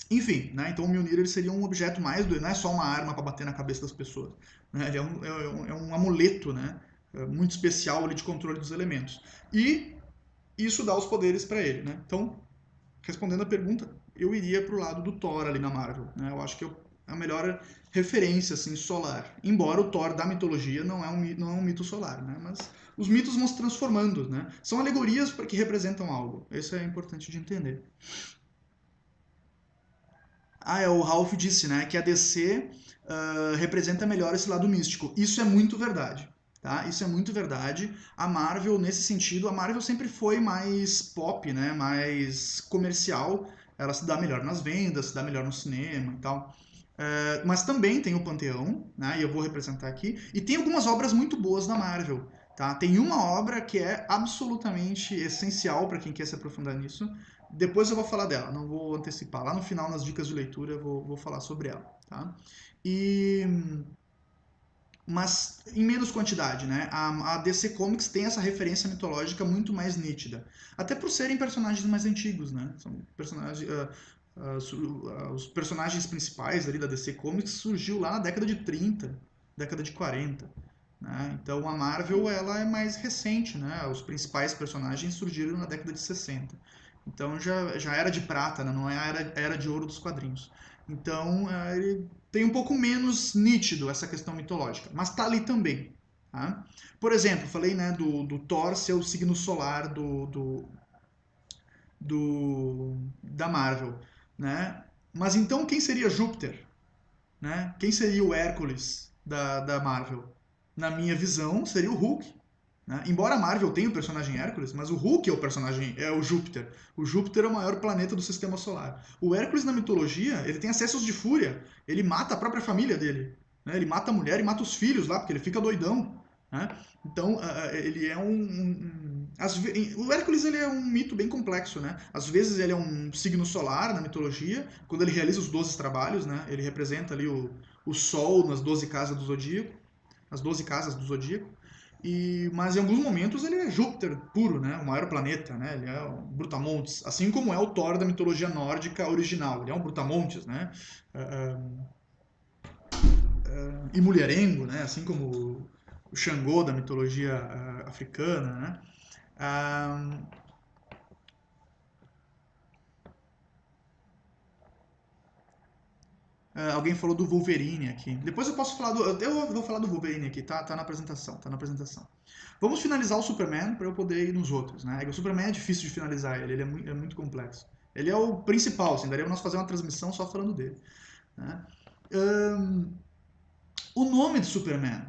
Enfim, né? Então o Mjolnir ele seria um objeto mais não é só uma arma para bater na cabeça das pessoas, né? Ele é um amuleto, né? Muito especial ali de controle dos elementos. E isso dá os poderes para ele, né? Então, respondendo a pergunta, eu iria pro lado do Thor ali na Marvel, né? Eu acho que é a melhor referência assim solar. Embora o Thor da mitologia não é um mito solar, né? Mas os mitos vão se transformando, né? São alegorias que representam algo. Isso é importante de entender. O Ralph disse, né, que a DC representa melhor esse lado místico. Isso é muito verdade. Tá? Isso é muito verdade. A Marvel, nesse sentido, a Marvel sempre foi mais pop, né? Mais comercial. Ela se dá melhor nas vendas, se dá melhor no cinema e tal. Mas também tem o Panteão, né? E eu vou representar aqui. E tem algumas obras muito boas da Marvel. Tá? Tem uma obra que é absolutamente essencial para quem quer se aprofundar nisso. Depois eu vou falar dela, não vou antecipar. Lá no final, nas dicas de leitura, eu vou falar sobre ela. Tá? E mas em menos quantidade, né? A DC Comics tem essa referência mitológica muito mais nítida. Até por serem personagens mais antigos, né? São personagens, os personagens principais ali da DC Comics surgiu lá na década de 30, década de 40. Né? Então a Marvel ela é mais recente, né? Os principais personagens surgiram na década de 60. Então já era de prata, né? Não é a era de ouro dos quadrinhos. Então ele tem um pouco menos nítido essa questão mitológica, mas está ali também. Tá? Por exemplo, falei né, do Thor ser o signo solar da Marvel. Né? Mas então quem seria Júpiter? Né? Quem seria o Hércules da Marvel? Na minha visão, seria o Hulk. Né? Embora a Marvel tenha o personagem Hércules, mas o Hulk é o personagem, é o Júpiter. O Júpiter é o maior planeta do sistema solar. O Hércules na mitologia, ele tem acessos de fúria. Ele mata a própria família dele. Né? Ele mata a mulher e mata os filhos lá, porque ele fica doidão. Né? Então, ele é o Hércules ele é um mito bem complexo, né? Às vezes ele é um signo solar na mitologia, quando ele realiza os 12 trabalhos, né? Ele representa ali o Sol nas 12 casas do Zodíaco, as 12 casas do Zodíaco. Mas em alguns momentos ele é Júpiter puro, né? O maior planeta, né? Ele é um brutamontes, assim como é o Thor da mitologia nórdica original. Ele é um brutamontes, né? E mulherengo, né? Assim como o Xangô da mitologia africana, né? Alguém falou do Wolverine aqui. Depois eu posso falar eu vou falar do Wolverine aqui, tá? Tá na apresentação, tá na apresentação. Vamos finalizar o Superman para eu poder ir nos outros, né? O Superman é difícil de finalizar ele é muito complexo. Ele é o principal, assim, daria pra nós fazer uma transmissão só falando dele. Né? O nome de Superman,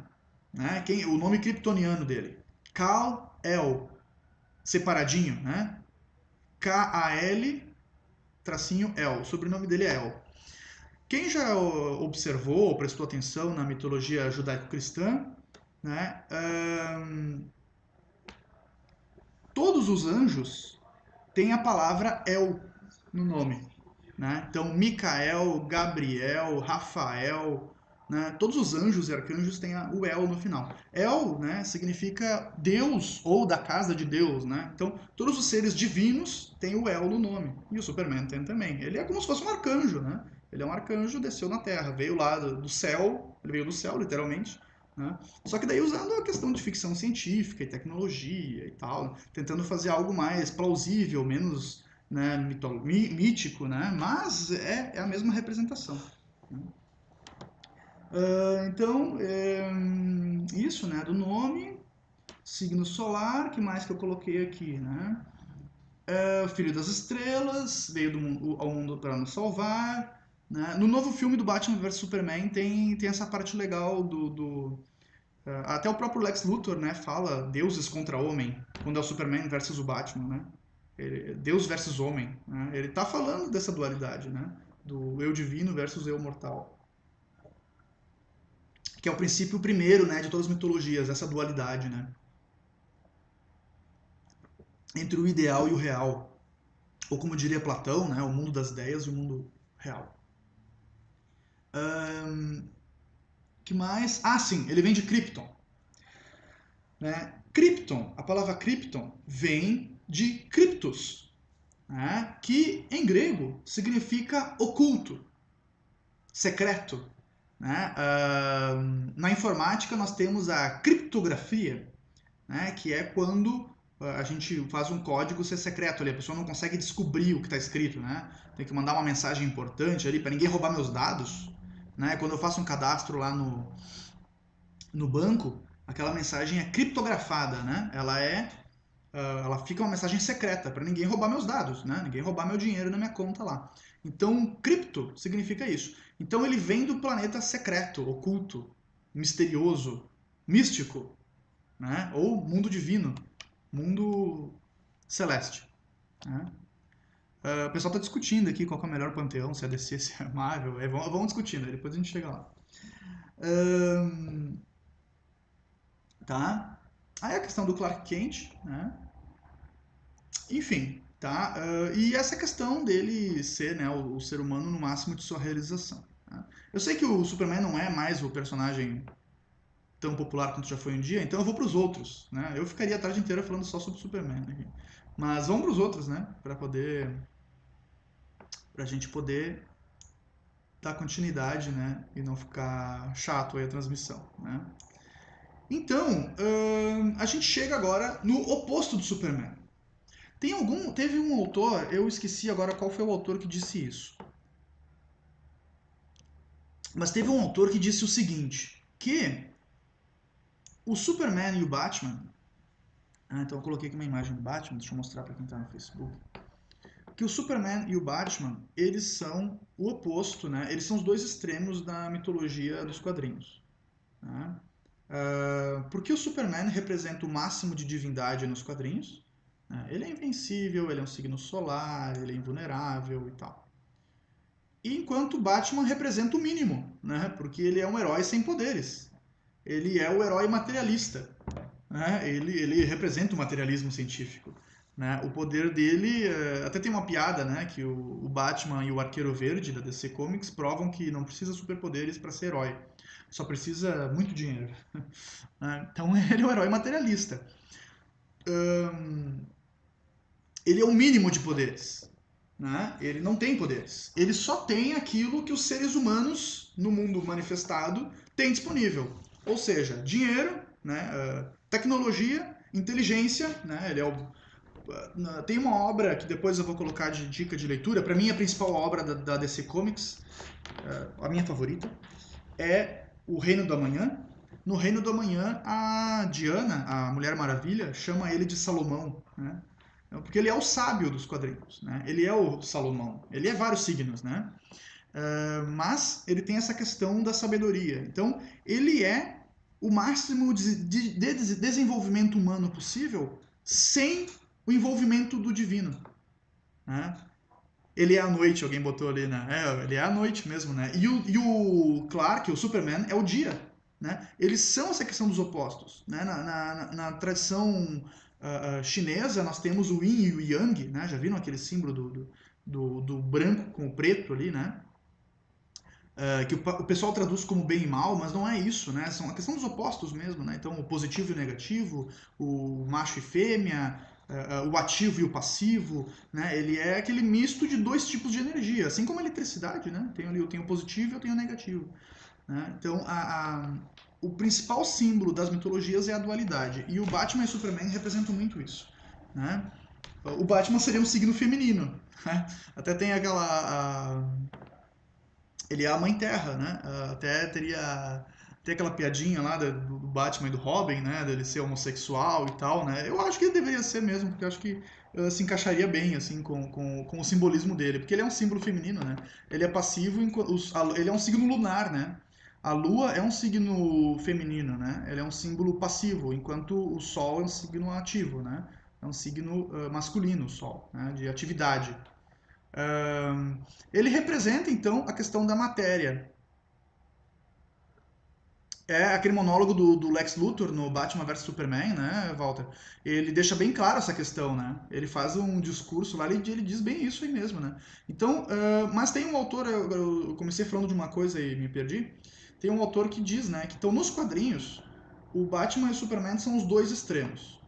né? O nome kryptoniano dele, Kal-El, separadinho, né? K-A-L tracinho El. O sobrenome dele é El. Quem já observou ou prestou atenção na mitologia judaico-cristã, né, todos os anjos têm a palavra El no nome. Né? Então, Micael, Gabriel, Rafael, né? Todos os anjos e arcanjos têm o El no final. El, né, significa Deus ou da casa de Deus. Né? Então, todos os seres divinos têm o El no nome. E o Superman tem também. Ele é como se fosse um arcanjo. Né? Ele é um arcanjo, desceu na Terra, veio lá do céu, ele veio do céu, literalmente, né? Só que daí usando a questão de ficção científica e tecnologia e tal, tentando fazer algo mais plausível, menos, né, mítico, né? Mas é a mesma representação, né? Então, isso, né, do nome, signo solar, que mais que eu coloquei aqui, né? O filho das estrelas, veio ao mundo para nos salvar, né? No novo filme do Batman vs Superman tem essa parte legal até o próprio Lex Luthor, né, fala deuses contra homem, quando é o Superman versus o Batman, né? Deus versus homem, né? Ele tá falando dessa dualidade, né? Do eu divino versus eu mortal. Que é o princípio primeiro, né, de todas as mitologias, essa dualidade, né? Entre o ideal e o real. Ou como diria Platão, né, o mundo das ideias e o mundo real. Que mais? Ah, sim, ele vem de Krypton. Né? Krypton, a palavra Krypton vem de Kryptos, né? Que em grego significa oculto, secreto. Né? Na informática nós temos a criptografia, né? Que é quando a gente faz um código ser secreto ali, a pessoa não consegue descobrir o que está escrito, né? Tem que mandar uma mensagem importante ali para ninguém roubar meus dados, né? Quando eu faço um cadastro lá no banco, aquela mensagem é criptografada, né? Ela fica uma mensagem secreta para ninguém roubar meus dados, né? Ninguém roubar meu dinheiro na minha conta lá. Então, cripto significa isso. Então, ele vem do planeta secreto, oculto, misterioso, místico, né? Ou mundo divino, mundo celeste, né? O pessoal está discutindo aqui qual é o melhor panteão, se é DC, se é Marvel. Vamos discutindo, depois a gente chega lá. Tá? Aí a questão do Clark Kent, né? Enfim, tá? E essa questão dele ser, né, o ser humano no máximo de sua realização. Tá? Eu sei que o Superman não é mais o personagem tão popular quanto já foi um dia, então eu vou para os outros, né? Eu ficaria a tarde inteira falando só sobre o Superman aqui. Mas vamos para os outros, né? Pra gente poder dar continuidade, né? E não ficar chato aí a transmissão, né? Então, a gente chega agora no oposto do Superman. Teve um autor, eu esqueci agora qual foi o autor que disse isso. Mas teve um autor que disse o seguinte, que o Superman e o Batman, então eu coloquei aqui uma imagem do Batman, deixa eu mostrar para quem está no Facebook, que o Superman e o Batman, eles são o oposto, né? Eles são os dois extremos da mitologia dos quadrinhos. Né? Porque o Superman representa o máximo de divindade nos quadrinhos, né? Ele é invencível, ele é um signo solar, ele é invulnerável e tal. Enquanto o Batman representa o mínimo, né? Porque ele é um herói sem poderes. Ele é o herói materialista, né? Ele representa o materialismo científico. Né? O poder dele, até tem uma piada, né? Que o Batman e o Arqueiro Verde da DC Comics provam que não precisa superpoderes para ser herói, só precisa muito dinheiro. Né? Então ele é o herói materialista. Ele é o mínimo de poderes. Né? Ele não tem poderes. Ele só tem aquilo que os seres humanos no mundo manifestado têm disponível. Ou seja, dinheiro, né? Tecnologia, inteligência. Né? Ele é tem uma obra que depois eu vou colocar de dica de leitura. Para mim, a principal obra da DC Comics, a minha favorita, é O Reino do Amanhã. No Reino do Amanhã, a Diana, a Mulher Maravilha, chama ele de Salomão. Né? Porque ele é o sábio dos quadrinhos, né? Ele é o Salomão. Ele é vários signos, né? Mas ele tem essa questão da sabedoria. Então, ele é o máximo de desenvolvimento humano possível sem o envolvimento do divino. Né? Ele é a noite, alguém botou ali, né? Ele é a noite mesmo, né? E o Clark, o Superman, é o dia. Né? Eles são essa questão dos opostos. Né? Na tradição chinesa, nós temos o yin e o yang, né? Já viram aquele símbolo do branco com o preto ali, né? Que o pessoal traduz como bem e mal, mas não é isso, né? São a questão dos opostos mesmo, né? Então, o positivo e o negativo, o macho e fêmea, o ativo e o passivo, né? Ele é aquele misto de dois tipos de energia, assim como a eletricidade, né? Eu tenho o positivo e eu tenho o negativo. Né? Então, o principal símbolo das mitologias é a dualidade. E o Batman e o Superman representam muito isso, né? O Batman seria um signo feminino, né? Até tem ele é a Mãe Terra, né? Até tem aquela piadinha lá do Batman e do Robin, né? Dele ser homossexual e tal, né? Eu acho que ele deveria ser mesmo, porque eu acho que se encaixaria bem, assim, com o simbolismo dele. Porque ele é um símbolo feminino, né? Ele é passivo, ele é um signo lunar, né? A Lua é um signo feminino, né? Ele é um símbolo passivo, enquanto o Sol é um signo ativo, né? É um signo masculino, o Sol, né? De atividade. Ele representa, então, a questão da matéria. É aquele monólogo do Lex Luthor no Batman vs Superman, né, Walter? Ele deixa bem claro essa questão, né? Ele faz um discurso lá, ele diz bem isso aí mesmo, né? Então, mas tem um autor, eu comecei falando de uma coisa e me perdi. Tem um autor que diz, né, que então nos quadrinhos, o Batman e o Superman são os dois extremos.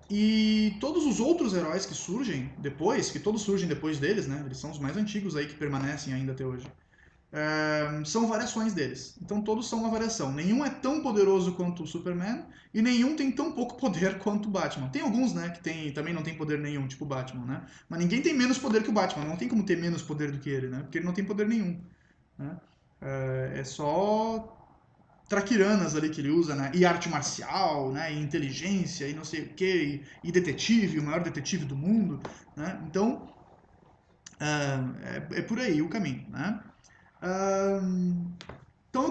E todos os outros heróis que surgem depois, que todos surgem depois deles, né? Eles são os mais antigos aí que permanecem ainda até hoje. São variações deles. Então todos são uma variação. Nenhum é tão poderoso quanto o Superman e nenhum tem tão pouco poder quanto o Batman. Tem alguns, né, que também não tem poder nenhum, tipo o Batman, né? Mas ninguém tem menos poder que o Batman. Não tem como ter menos poder do que ele, né? Porque ele não tem poder nenhum, né? É só traquiranas ali que ele usa, né? E arte marcial, né? E inteligência, e não sei o quê, e detetive, o maior detetive do mundo, né? Então, é por aí o caminho, né? Então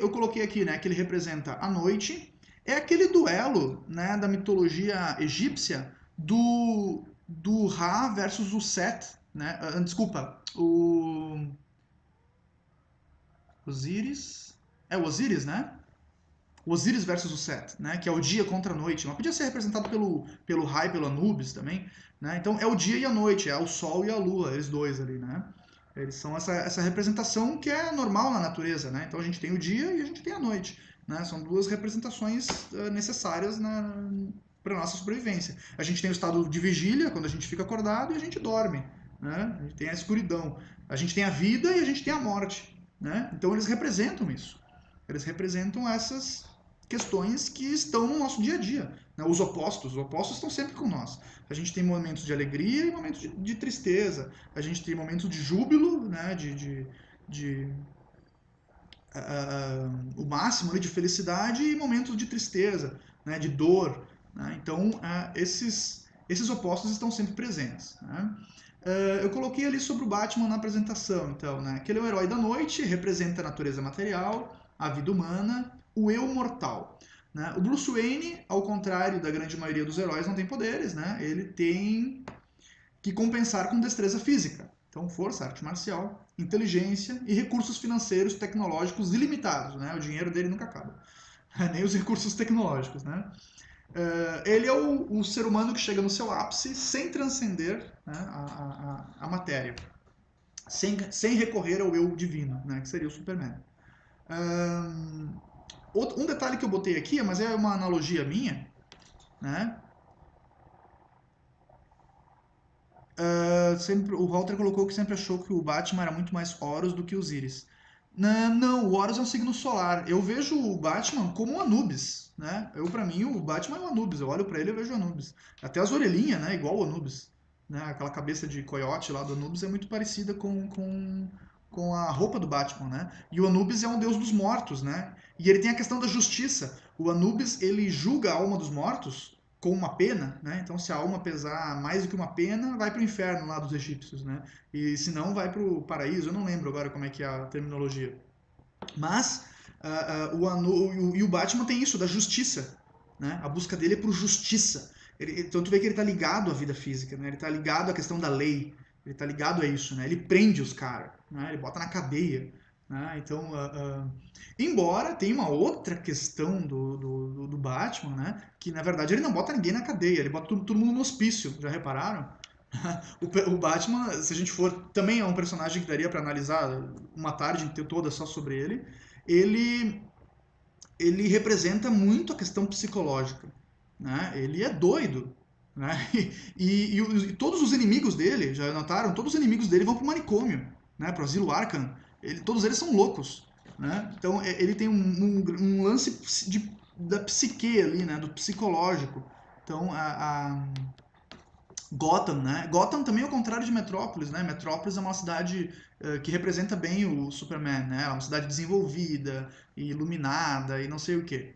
eu coloquei aqui, né, que ele representa a noite. É aquele duelo, né, da mitologia egípcia do Ra versus o Set, né? Desculpa, o Osíris. É o Osíris, né? O Osíris versus o Set, né? Que é o dia contra a noite. Mas podia ser representado pelo Ra e pelo Anubis também, né? Então é o dia e a noite, é o Sol e a Lua, eles dois ali, né? Eles são essa representação que é normal na natureza, né? Então a gente tem o dia e a gente tem a noite, né? São duas representações necessárias para nossa sobrevivência. A gente tem o estado de vigília, quando a gente fica acordado, e a gente dorme, né? A gente tem a escuridão. A gente tem a vida e a gente tem a morte, né? Então eles representam isso. Eles representam essas questões que estão no nosso dia a dia, né? Os opostos estão sempre com nós. A gente tem momentos de alegria e momentos de tristeza. A gente tem momentos de júbilo, né? De o máximo ali, de felicidade e momentos de tristeza, né? De dor. Né? Então, esses opostos estão sempre presentes. Né? Eu coloquei ali sobre o Batman na apresentação, então, né? Que ele é o herói da noite, representa a natureza material, a vida humana, o eu mortal. Né? O Bruce Wayne, ao contrário da grande maioria dos heróis, não tem poderes, né? Ele tem que compensar com destreza física. Então, força, arte marcial, inteligência e recursos financeiros tecnológicos ilimitados. Né? O dinheiro dele nunca acaba. Nem os recursos tecnológicos. Né? Ele é o ser humano que chega no seu ápice sem transcender, né, a matéria, sem recorrer ao eu divino, né, que seria o Superman. Um detalhe que eu botei aqui, mas é uma analogia minha, né? Sempre, o Walter colocou que sempre achou que o Batman era muito mais Horus do que Osíris. Não, o Horus é um signo solar. Eu vejo o Batman como o Anubis, né? Para mim, o Batman é o Anubis. Eu olho para ele e vejo o Anubis. Até as orelhinhas, né? Igual o Anubis. Né? Aquela cabeça de coiote lá do Anubis é muito parecida com a roupa do Batman, né? E o Anubis é um deus dos mortos, né? E ele tem a questão da justiça. O Anubis, ele julga a alma dos mortos com uma pena, né? Então, se a alma pesar mais do que uma pena, vai para o inferno lá dos egípcios, né? E se não, vai para o paraíso. Eu não lembro agora como é que é a terminologia. Mas o Batman tem isso, da justiça, né? A busca dele é por justiça. Então tu vê que ele está ligado à vida física, né? Ele está ligado à questão da lei. Ele está ligado a isso, né? Ele prende os caras, né? Ele bota na cadeia. Né? Então, embora tenha uma outra questão do Batman, né? Que na verdade ele não bota ninguém na cadeia, ele bota todo mundo no hospício. Já repararam? O Batman, se a gente for, também é um personagem que daria para analisar uma tarde toda só sobre ele. Ele, ele representa muito a questão psicológica, né? Ele é doido, né? E todos os inimigos dele, já notaram? Todos os inimigos dele vão pro manicômio, né? Pro asilo Arkham. Todos eles são loucos. né? Então ele tem um lance da psique ali, né? Do psicológico. Então Gotham, né? Gotham também é o contrário de Metrópolis, né? Metrópolis é uma cidade que representa bem o Superman, né? É uma cidade desenvolvida, e iluminada e não sei o quê.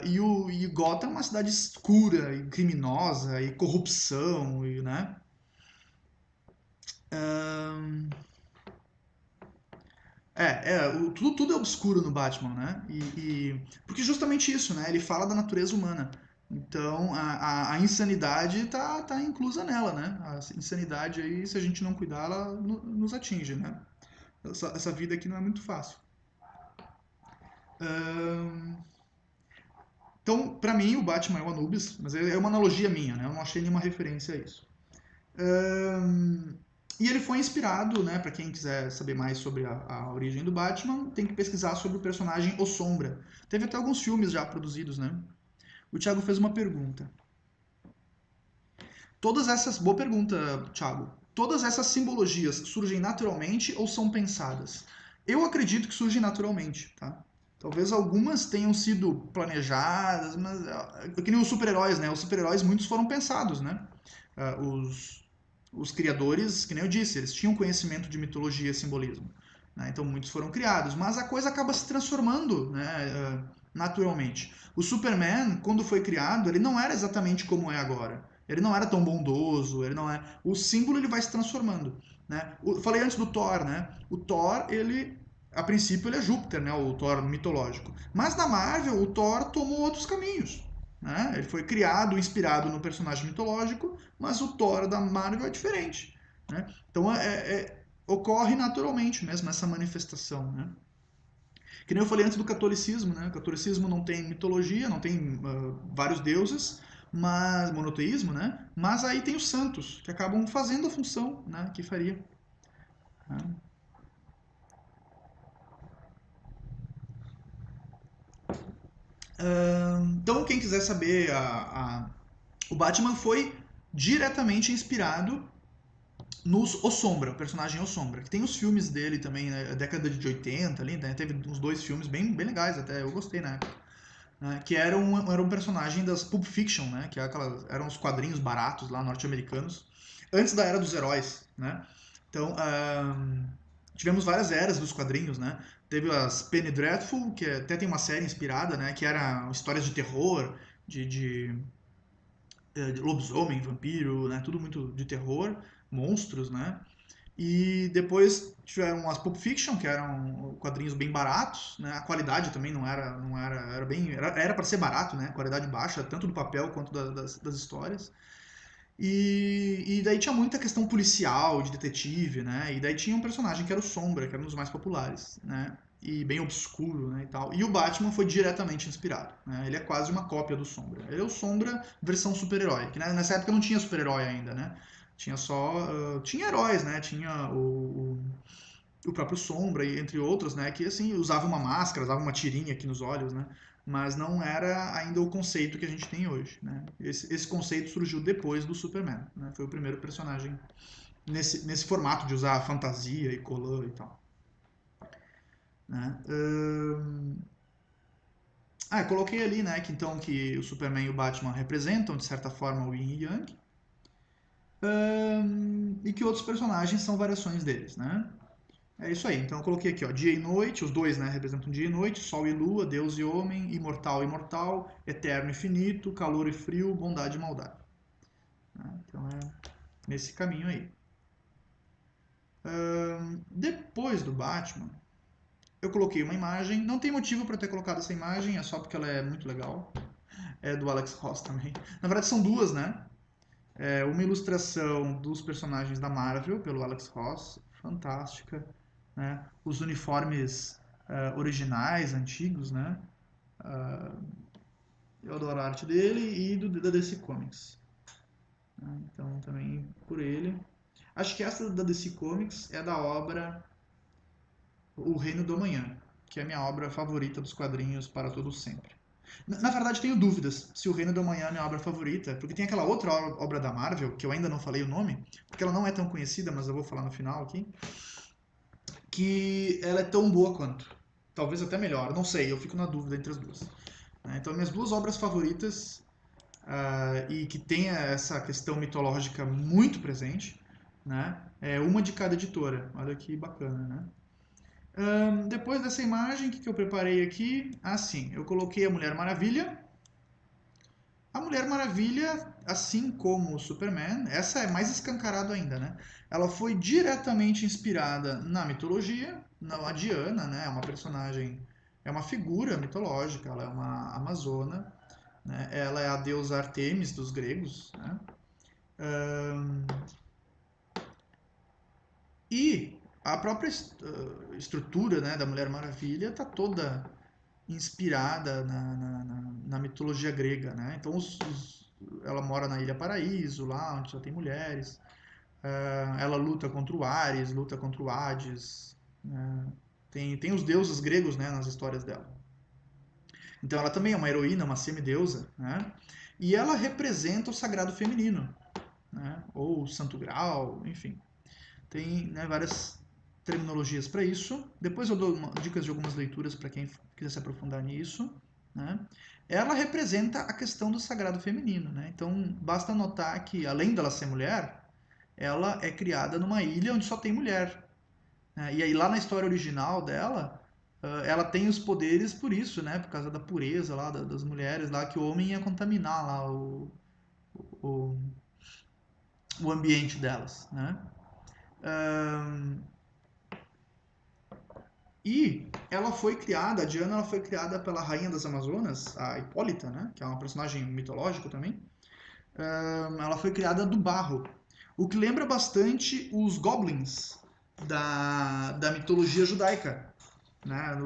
E Gotham é uma cidade escura e criminosa e corrupção, e, né? Ahn, tudo é obscuro no Batman, né? Porque justamente isso, né? Ele fala da natureza humana. Então, a insanidade tá inclusa nela, né? A insanidade aí, se a gente não cuidar, ela nos atinge, né? Essa vida aqui não é muito fácil. Ahn, então, pra mim, o Batman é o Anubis, mas é uma analogia minha, né? Eu não achei nenhuma referência a isso. Ahn, e ele foi inspirado, né, para quem quiser saber mais sobre a origem do Batman, tem que pesquisar sobre o personagem O Sombra. Teve até alguns filmes já produzidos, né? O Thiago fez uma pergunta. Boa pergunta, Thiago. Todas essas simbologias surgem naturalmente ou são pensadas? Eu acredito que surgem naturalmente, tá? Talvez algumas tenham sido planejadas, mas que nem os super-heróis, né? Os super-heróis muitos foram pensados, né? Ah, os criadores, que nem eu disse, eles tinham conhecimento de mitologia e simbolismo, né? Então muitos foram criados, mas a coisa acaba se transformando, né? Naturalmente. O Superman, quando foi criado, ele não era exatamente como é agora. Ele não era tão bondoso, ele não é. O símbolo ele vai se transformando, né? Falei antes do Thor, né? O Thor, ele a princípio ele é Júpiter, né? O Thor mitológico. Mas na Marvel, o Thor tomou outros caminhos, né? Ele foi criado, inspirado no personagem mitológico, mas o Thor da Marvel é diferente, né? Então ocorre naturalmente mesmo essa manifestação, né? Que nem eu falei antes do catolicismo, né? O catolicismo não tem mitologia, não tem vários deuses, mas monoteísmo, né? Mas aí tem os santos que acabam fazendo a função, né? Que faria. Né? Então, quem quiser saber, o Batman foi diretamente inspirado nos O Sombra, o personagem O Sombra. Que tem os filmes dele também, né? Década de 80 ali, né? Teve uns dois filmes bem legais até, eu gostei na época. Né? Que era um personagem das Pulp Fiction, né? Que eram os quadrinhos baratos lá, norte-americanos, antes da Era dos Heróis, né? Então, tivemos várias eras dos quadrinhos, né? Teve as Penny Dreadful, que até tem uma série inspirada, né? Que eram histórias de terror, de lobisomem, vampiro, né? Tudo muito de terror, monstros, né? E depois tiveram as Pulp Fiction, que eram quadrinhos bem baratos, né? A qualidade também era para ser barato, né? Qualidade baixa, tanto do papel quanto das histórias. E daí tinha muita questão policial, de detetive, né? E daí tinha um personagem que era o Sombra, que era um dos mais populares, né? E bem obscuro, né, e tal. E o Batman foi diretamente inspirado, né? Ele é quase uma cópia do Sombra. Ele é o Sombra versão super-herói, que nessa época não tinha super-herói ainda, né? Tinha só... tinha heróis, né? Tinha o próprio Sombra, entre outros, né? Que, assim, usava uma máscara, usava uma tirinha aqui nos olhos, né? Mas não era ainda o conceito que a gente tem hoje, né? Esse conceito surgiu depois do Superman, né? Foi o primeiro personagem nesse formato de usar fantasia e colã e tal. Né? Eu coloquei ali, né, que o Superman e o Batman representam, de certa forma, o Yin e Yang, e que outros personagens são variações deles, né? É isso aí. Então eu coloquei aqui, ó, dia e noite, os dois, né, representam dia e noite, sol e lua, Deus e homem, imortal e mortal, eterno e finito, calor e frio, bondade e maldade. Né? Então é nesse caminho aí. Depois do Batman, eu coloquei uma imagem. Não tem motivo para ter colocado essa imagem, é só porque ela é muito legal. É do Alex Ross também. Na verdade são duas, né? É uma ilustração dos personagens da Marvel pelo Alex Ross, fantástica, né? Os uniformes originais, antigos, né? Eu adoro a arte dele e da DC Comics. Né? Então também por ele. Acho que essa da DC Comics é da obra O Reino do Amanhã, que é a minha obra favorita dos quadrinhos para todo sempre. Na verdade, tenho dúvidas se O Reino do Amanhã é minha obra favorita, porque tem aquela outra obra da Marvel, que eu ainda não falei o nome, porque ela não é tão conhecida, mas eu vou falar no final aqui, que ela é tão boa quanto. talvez até melhor, não sei, eu fico na dúvida entre as duas. Então, minhas duas obras favoritas, e que tenha essa questão mitológica muito presente, né? É uma de cada editora. Olha que bacana, né? Depois dessa imagem, o que eu preparei aqui? Sim, eu coloquei a Mulher Maravilha. A Mulher Maravilha, assim como o Superman, essa é mais escancarado ainda, né? Ela foi diretamente inspirada na mitologia, na Diana, né? É uma personagem, é uma figura mitológica, ela é uma amazona, né? Ela é a deusa Artemis dos gregos, né? E a própria estrutura, né, da Mulher Maravilha está toda inspirada na mitologia grega, né? Então ela mora na Ilha Paraíso, lá onde só tem mulheres. Ela luta contra o Ares, luta contra o Hades. Tem os deuses gregos, né, nas histórias dela. Então ela também é uma heroína, uma semideusa, né? E ela representa o sagrado feminino, né? Ou o Santo Graal, enfim. Tem, né, várias terminologias para isso. Depois eu dou dicas de algumas leituras para quem quiser se aprofundar nisso. Né? Ela representa a questão do sagrado feminino. Né? Então, basta notar que, além dela ser mulher, ela é criada numa ilha onde só tem mulher. Né? E aí, lá na história original dela, ela tem os poderes por isso, né? Por causa da pureza lá das mulheres, lá que o homem ia contaminar lá o, o ambiente delas. Né? E ela foi criada, a Diana ela foi criada pela rainha das Amazonas, a Hipólita, né? Que é uma personagem mitológica também. Ela foi criada do barro, o que lembra bastante os goblins da mitologia judaica. Né?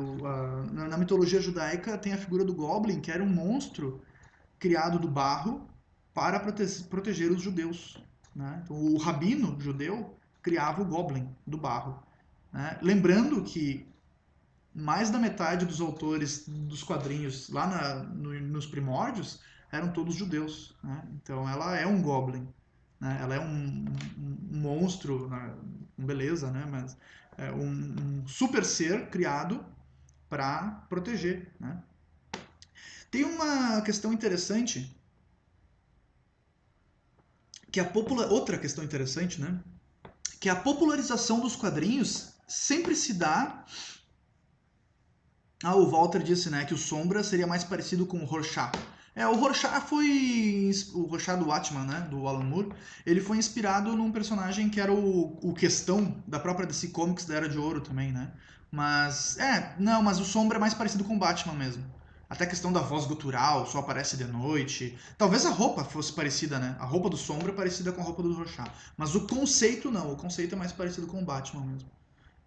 Na mitologia judaica tem a figura do goblin, que era um monstro criado do barro para proteger os judeus. Né? Então, o rabino judeu criava o goblin do barro. Né? Lembrando que mais da metade dos autores dos quadrinhos lá nos primórdios eram todos judeus. Né? Então ela é um goblin. Né? Ela é um monstro, né? Com beleza, né? Mas é um super ser criado para proteger. Né? Tem uma questão interessante, que outra questão interessante, né? Que a popularização dos quadrinhos sempre se dá. O Walter disse, né, que o Sombra seria mais parecido com o Rorschach. O Rorschach foi... O Rorschach do Watchman, né, do Alan Moore, ele foi inspirado num personagem que era o Questão, da própria DC Comics da Era de Ouro também, né? Mas, não, mas o Sombra é mais parecido com o Batman mesmo. Até a questão da voz gutural, só aparece de noite. Talvez a roupa fosse parecida, né? A roupa do Sombra é parecida com a roupa do Rorschach. Mas o conceito não, o conceito é mais parecido com o Batman mesmo.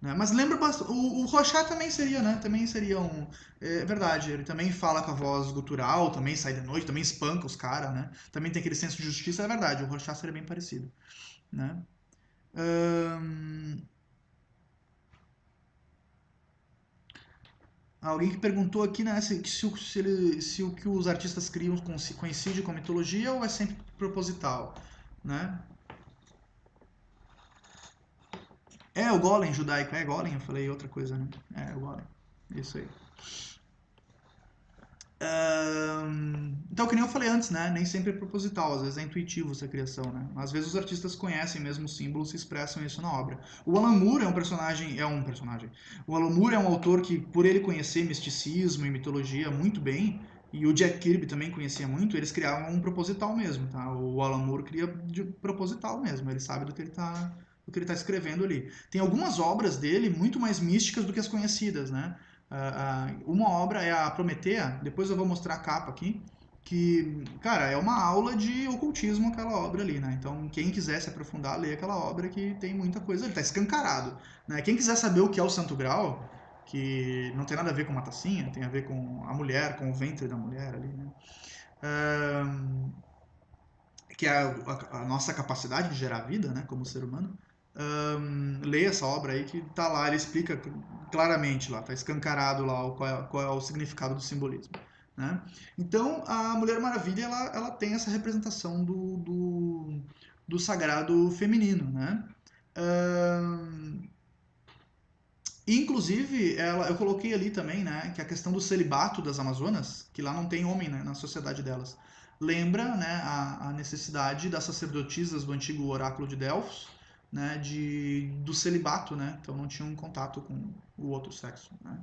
Né? Mas lembra bastante. O Rorschach também seria, né? Também seria um. É verdade, ele também fala com a voz gutural, também sai de noite, também espanca os caras, né? Também tem aquele senso de justiça, é verdade. O Rorschach seria bem parecido. Né? Ahn, Alguém que perguntou aqui, né, se o que os artistas criam coincide com a mitologia ou é sempre proposital, né? O Golem judaico, Golem, eu falei outra coisa, né? O Golem, isso aí. Então, que nem eu falei antes, né? Nem sempre é proposital, às vezes é intuitivo essa criação, né? Às vezes os artistas conhecem mesmo os símbolos e expressam isso na obra. O Alan Moore é um personagem. O Alan Moore é um autor que, por ele conhecer misticismo e mitologia muito bem, e o Jack Kirby também conhecia muito, eles criavam um proposital mesmo, tá? O Alan Moore cria de proposital mesmo, ele sabe do que ele tá escrevendo ali. Tem algumas obras dele muito mais místicas do que as conhecidas, né? Uma obra é a Prometeia, depois eu vou mostrar a capa aqui, que, cara, é uma aula de ocultismo aquela obra ali, né? Então, quem quiser se aprofundar, lê aquela obra que tem muita coisa ali, tá escancarado, né? Quem quiser saber o que é o Santo Graal, que não tem nada a ver com uma tacinha, tem a ver com a mulher, com o ventre da mulher ali, né? Ahn, que é a nossa capacidade de gerar vida, né, como ser humano. Leia essa obra aí que tá lá, ele explica claramente lá, tá escancarado lá qual é o significado do simbolismo. Né? Então, a Mulher Maravilha, ela tem essa representação do sagrado feminino, né? Inclusive, eu coloquei ali também, né, que a questão do celibato das Amazonas, que lá não tem homem, né, na sociedade delas, lembra, né, a necessidade das sacerdotisas do antigo oráculo de Delfos, né, do celibato, né, então não tinham contato com o outro sexo, né.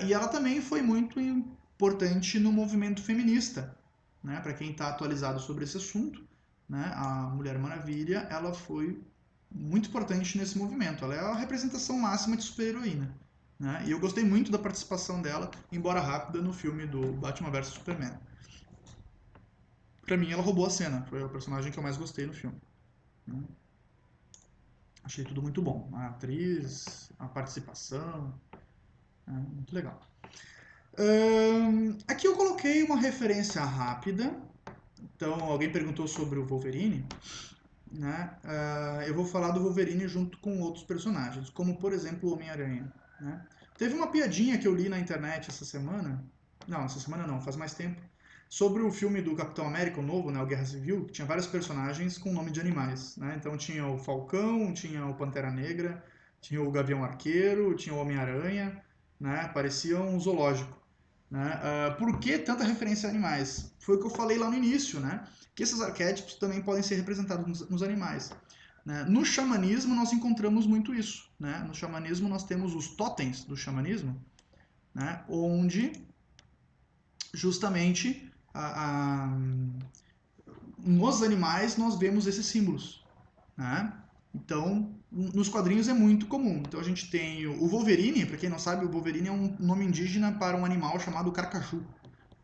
E ela também foi muito importante no movimento feminista, né, para quem está atualizado sobre esse assunto, né, a Mulher Maravilha, ela foi muito importante nesse movimento. Ela é a representação máxima de super-heroína. Né? E eu gostei muito da participação dela, embora rápida, no filme do Batman vs Superman. Pra mim, ela roubou a cena. Foi o personagem que eu mais gostei no filme. Né? Achei tudo muito bom. A atriz, a participação, muito legal. Aqui eu coloquei uma referência rápida. Então, alguém perguntou sobre o Wolverine. Né? Eu vou falar do Wolverine junto com outros personagens, como por exemplo o Homem-Aranha. Né? Teve uma piadinha que eu li na internet essa semana, não, essa semana não, faz mais tempo, sobre o filme do Capitão América, o novo, né, o Guerra Civil, que tinha vários personagens com nome de animais. Né? Então tinha o Falcão, tinha o Pantera Negra, tinha o Gavião Arqueiro, tinha o Homem-Aranha, né? Parecia um zoológico. Né? Por que tanta referência a animais? Foi o que eu falei lá no início, né? Que esses arquétipos também podem ser representados nos animais. Né? No xamanismo nós encontramos muito isso. Né? No xamanismo nós temos os totens do xamanismo, né? Onde justamente nos animais nós vemos esses símbolos. Né? Então, nos quadrinhos é muito comum. Então a gente tem o Wolverine, para quem não sabe, o Wolverine é um nome indígena para um animal chamado carcaju.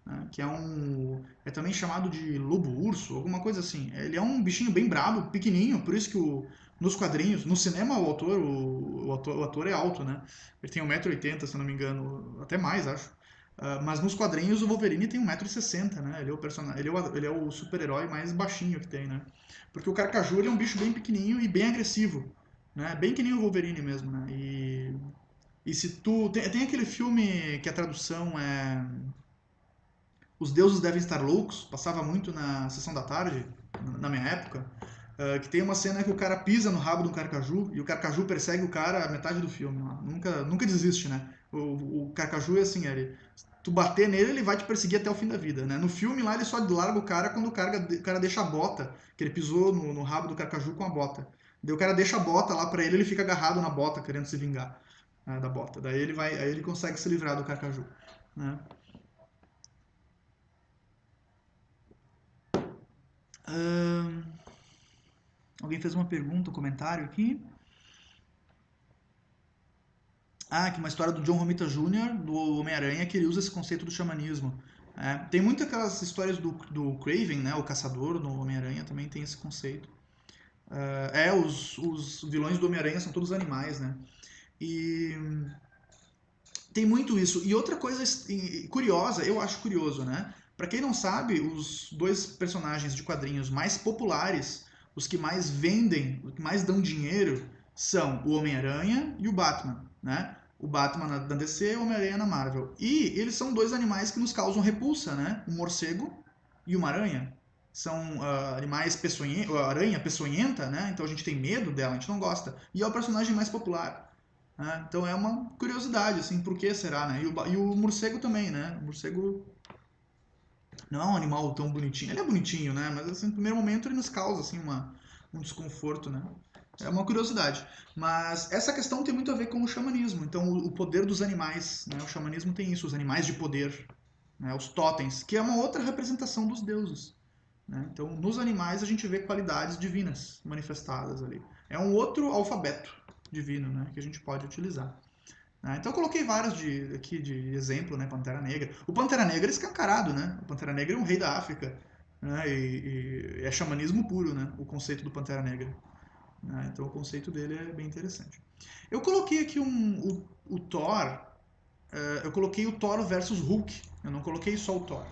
Né, que é também chamado de lobo-urso, alguma coisa assim. Ele é um bichinho bem brabo, pequenininho, por isso que nos quadrinhos, no cinema o ator é alto, né? Ele tem 1,80 m, se eu não me engano, até mais, acho. Mas nos quadrinhos o Wolverine tem 1,60 m, né? Ele é o personagem, ele é o super-herói mais baixinho que tem, né? Porque o Carcaju ele é um bicho bem pequenininho e bem agressivo, né? Bem que nem o Wolverine mesmo, né? E se tu tem aquele filme que a tradução é Os Deuses Devem Estar Loucos, passava muito na sessão da tarde, na minha época, que tem uma cena que o cara pisa no rabo de um carcaju e o carcaju persegue o cara a metade do filme. Nunca desiste, né? O carcaju é assim, tu bater nele, ele vai te perseguir até o fim da vida, né? No filme lá, ele só larga o cara quando o cara deixa a bota, que ele pisou no rabo do carcaju com a bota. Daí o cara deixa a bota lá pra ele fica agarrado na bota, querendo se vingar, né, da bota. Daí aí ele consegue se livrar do carcaju, né? Ahn, Alguém fez uma pergunta, um comentário aqui. Que uma história do John Romita Jr., do Homem-Aranha, que ele usa esse conceito do xamanismo. Tem muitas aquelas histórias do Kraven, né, o caçador do Homem-Aranha, também tem esse conceito. Os vilões do Homem-Aranha são todos animais, né? E tem muito isso. E outra coisa curiosa, eu acho curioso, né? Pra quem não sabe, os dois personagens de quadrinhos mais populares, os que mais vendem, os que mais dão dinheiro, são o Homem-Aranha e o Batman, né? O Batman na DC e o Homem-Aranha na Marvel. E eles são dois animais que nos causam repulsa, né? Um morcego e uma aranha. São animais peçonhentos, aranha peçonhenta, né? Então a gente tem medo dela, a gente não gosta. E é o personagem mais popular. Né? Então é uma curiosidade, assim, por que será, né? E o morcego também, né? O morcego não é um animal tão bonitinho. Ele é bonitinho, né? Mas assim, no primeiro momento ele nos causa assim um desconforto, né? É uma curiosidade. Mas essa questão tem muito a ver com o xamanismo. Então, o poder dos animais, né? O xamanismo tem isso, os animais de poder, né? Os totens, que é uma outra representação dos deuses. Né? Então, nos animais a gente vê qualidades divinas manifestadas ali. É um outro alfabeto divino, né? Que a gente pode utilizar. Então eu coloquei vários aqui de exemplo, né? Pantera Negra. O Pantera Negra é escancarado, né? O Pantera Negra é um rei da África, né? E é xamanismo puro, né? O conceito do Pantera Negra. Né? Então o conceito dele é bem interessante. Eu coloquei aqui o Thor. Eu coloquei o Thor versus Hulk. Eu não coloquei só o Thor.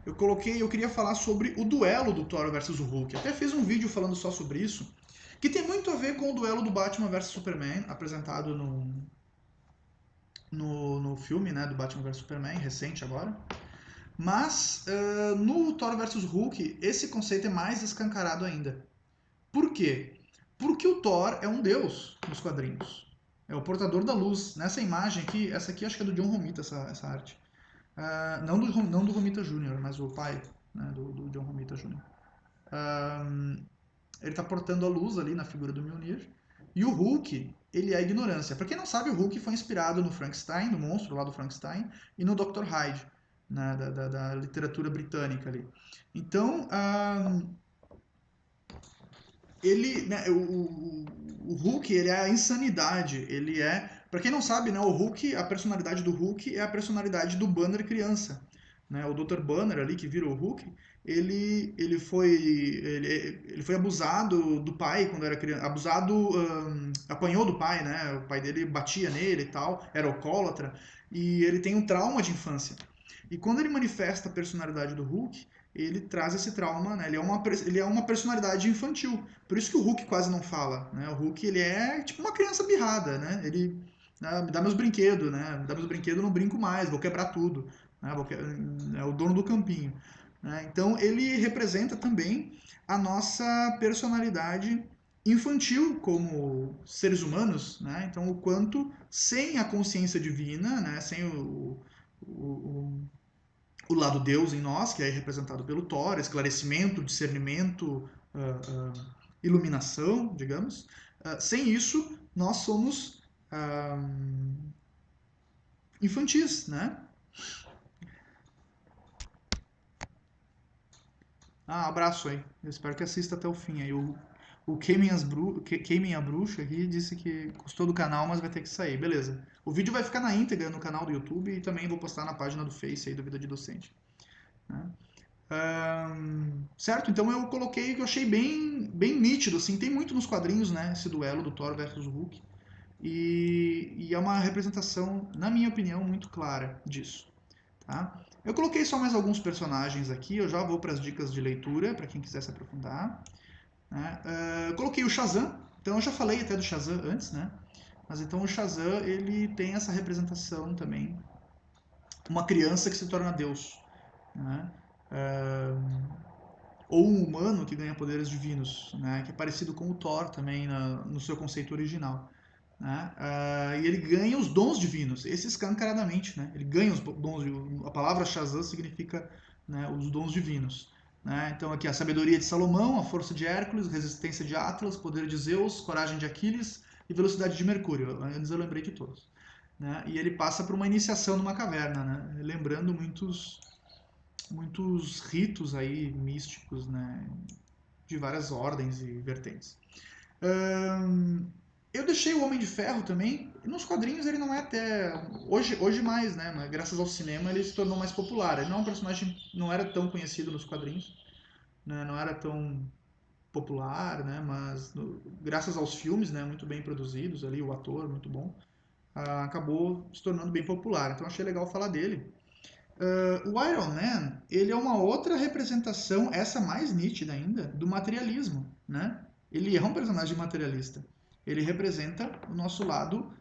Eu queria falar sobre o duelo do Thor versus o Hulk. Até fiz um vídeo falando só sobre isso, que tem muito a ver com o duelo do Batman versus Superman, apresentado no filme, né, do Batman vs Superman, recente agora. Mas no Thor vs Hulk, esse conceito é mais escancarado ainda. Por quê? Porque o Thor é um deus nos quadrinhos. É o portador da luz. Nessa imagem aqui, essa aqui acho que é do John Romita, essa arte. Não do Romita Jr., mas o pai, né, do John Romita Jr. Ele está portando a luz ali na figura do Mjolnir. E o Hulk, ele é a ignorância. Para quem não sabe, o Hulk foi inspirado no Frankenstein, no monstro lá do Frankenstein, e no Dr. Hyde, né, da literatura britânica ali. Então, ele, né, o Hulk, ele é a insanidade, ele é... Pra quem não sabe, né, o Hulk, a personalidade do Hulk é a personalidade do Banner criança. Né? O Dr. Banner ali, que vira o Hulk, ele foi abusado do pai quando era criança. Abusado, apanhou do pai, né? O pai dele batia nele e tal, era alcoólatra. E ele tem um trauma de infância. E quando ele manifesta a personalidade do Hulk, ele traz esse trauma, né? Ele é uma personalidade infantil. Por isso que o Hulk quase não fala, né? O Hulk, ele é tipo uma criança birrada, né? Ele me dá meus brinquedos, né? Me dá meus brinquedos, eu não brinco mais, vou quebrar tudo. Né? É o dono do campinho. Né? Então, ele representa também a nossa personalidade infantil como seres humanos, né? Então, o quanto sem a consciência divina, né? Sem o, o lado Deus em nós, que é representado pelo Thor, esclarecimento, discernimento, iluminação, digamos. Sem isso, nós somos infantis, né? Abraço aí. Eu espero que assista até o fim aí. O Queimem a Bruxa aqui disse que gostou do canal, mas vai ter que sair. Beleza. O vídeo vai ficar na íntegra no canal do YouTube e também vou postar na página do Face aí do Vida de Docente. Né? Certo? Então eu coloquei que eu achei bem nítido, assim, tem muito nos quadrinhos, né, esse duelo do Thor versus Hulk, e é uma representação, na minha opinião, muito clara disso, tá? Eu coloquei só mais alguns personagens aqui, eu já vou para as dicas de leitura, para quem quiser se aprofundar, né? Coloquei o Shazam, então eu já falei até do Shazam antes, né? Mas então o Shazam, ele tem essa representação também, uma criança que se torna Deus, né? Ou um humano que ganha poderes divinos, né? Que é parecido com o Thor também no seu conceito original. Né? E ele ganha os dons divinos, esse escancaradamente. Né? Ele ganha os dons divinos. A palavra Shazam significa, né, os dons divinos. Né? Então aqui a sabedoria de Salomão, a força de Hércules, resistência de Atlas, poder de Zeus, coragem de Aquiles e velocidade de Mercúrio. Antes eu lembrei de todos. Né? E ele passa por uma iniciação numa caverna, né? Lembrando muitos ritos aí místicos, né, de várias ordens e vertentes. Eu deixei o Homem de Ferro também. Nos quadrinhos ele não é até hoje mais, né? Mas graças ao cinema ele se tornou mais popular. Ele não é um personagem, não era tão conhecido nos quadrinhos, né? Não era tão popular, né? Mas graças aos filmes, né? Muito bem produzidos ali, o ator muito bom, acabou se tornando bem popular. Então achei legal falar dele. O Iron Man, ele é uma outra representação, essa mais nítida ainda, do materialismo, né? Ele é um personagem materialista. Ele representa o nosso lado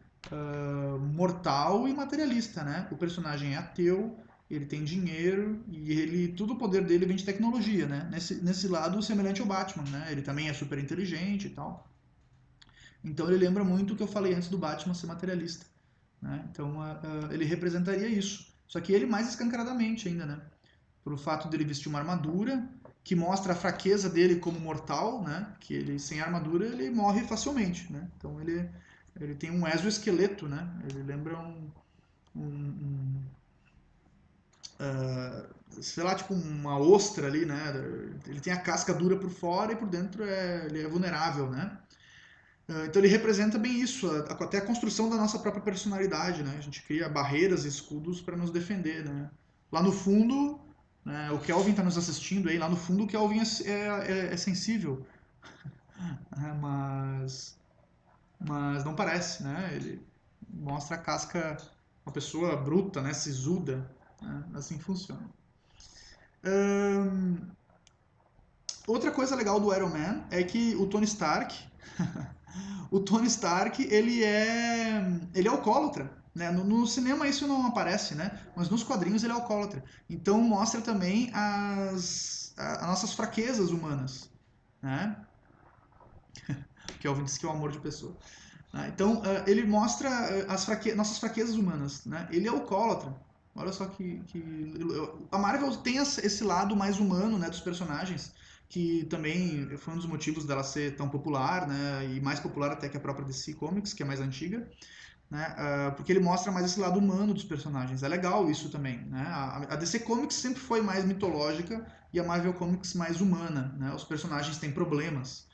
mortal e materialista, né? O personagem é ateu, ele tem dinheiro e tudo o poder dele vem de tecnologia, né? Nesse lado semelhante ao Batman, né? Ele também é super inteligente e tal. Então ele lembra muito o que eu falei antes do Batman ser materialista, né? Então ele representaria isso. Só que ele mais escancaradamente ainda, né? Por fato dele vestir uma armadura que mostra a fraqueza dele como mortal, né? Que ele sem armadura ele morre facilmente, né? Então ele tem um exoesqueleto, né? Ele lembra um sei lá, tipo uma ostra ali, né? Ele tem a casca dura por fora e por dentro ele é vulnerável, né? Então ele representa bem isso, até a construção da nossa própria personalidade, né? A gente cria barreiras e escudos para nos defender, né? Lá no fundo, né, o Kelvin está nos assistindo aí, lá no fundo o Kelvin é sensível, né? Mas não parece, né? Ele mostra a casca, uma pessoa bruta, né? Sisuda, né? Assim funciona. Outra coisa legal do Iron Man é que o Tony Stark, ele é alcoólatra, né? No cinema isso não aparece, né? Mas nos quadrinhos ele é alcoólatra. Então mostra também as nossas fraquezas humanas, né? Que Kelvin disse que é o amor de pessoa. Né? Então, ele mostra nossas fraquezas humanas. Né? Ele é alcoólatra. Olha só a Marvel tem esse lado mais humano, né, dos personagens, que também foi um dos motivos dela ser tão popular, né, e mais popular até que a própria DC Comics, que é mais antiga, né, porque ele mostra mais esse lado humano dos personagens. É legal isso também, né? A DC Comics sempre foi mais mitológica e a Marvel Comics mais humana, né? Os personagens têm problemas,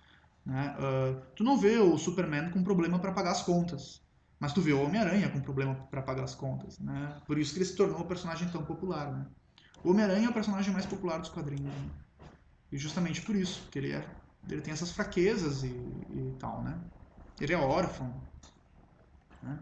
né? Tu não vê o Superman com problema para pagar as contas, mas tu vê o Homem-Aranha com problema para pagar as contas, né? Por isso que ele se tornou um personagem tão popular, né? O Homem-Aranha é o personagem mais popular dos quadrinhos, né? E justamente por isso, porque ele tem essas fraquezas e tal, né? Ele é órfão, né?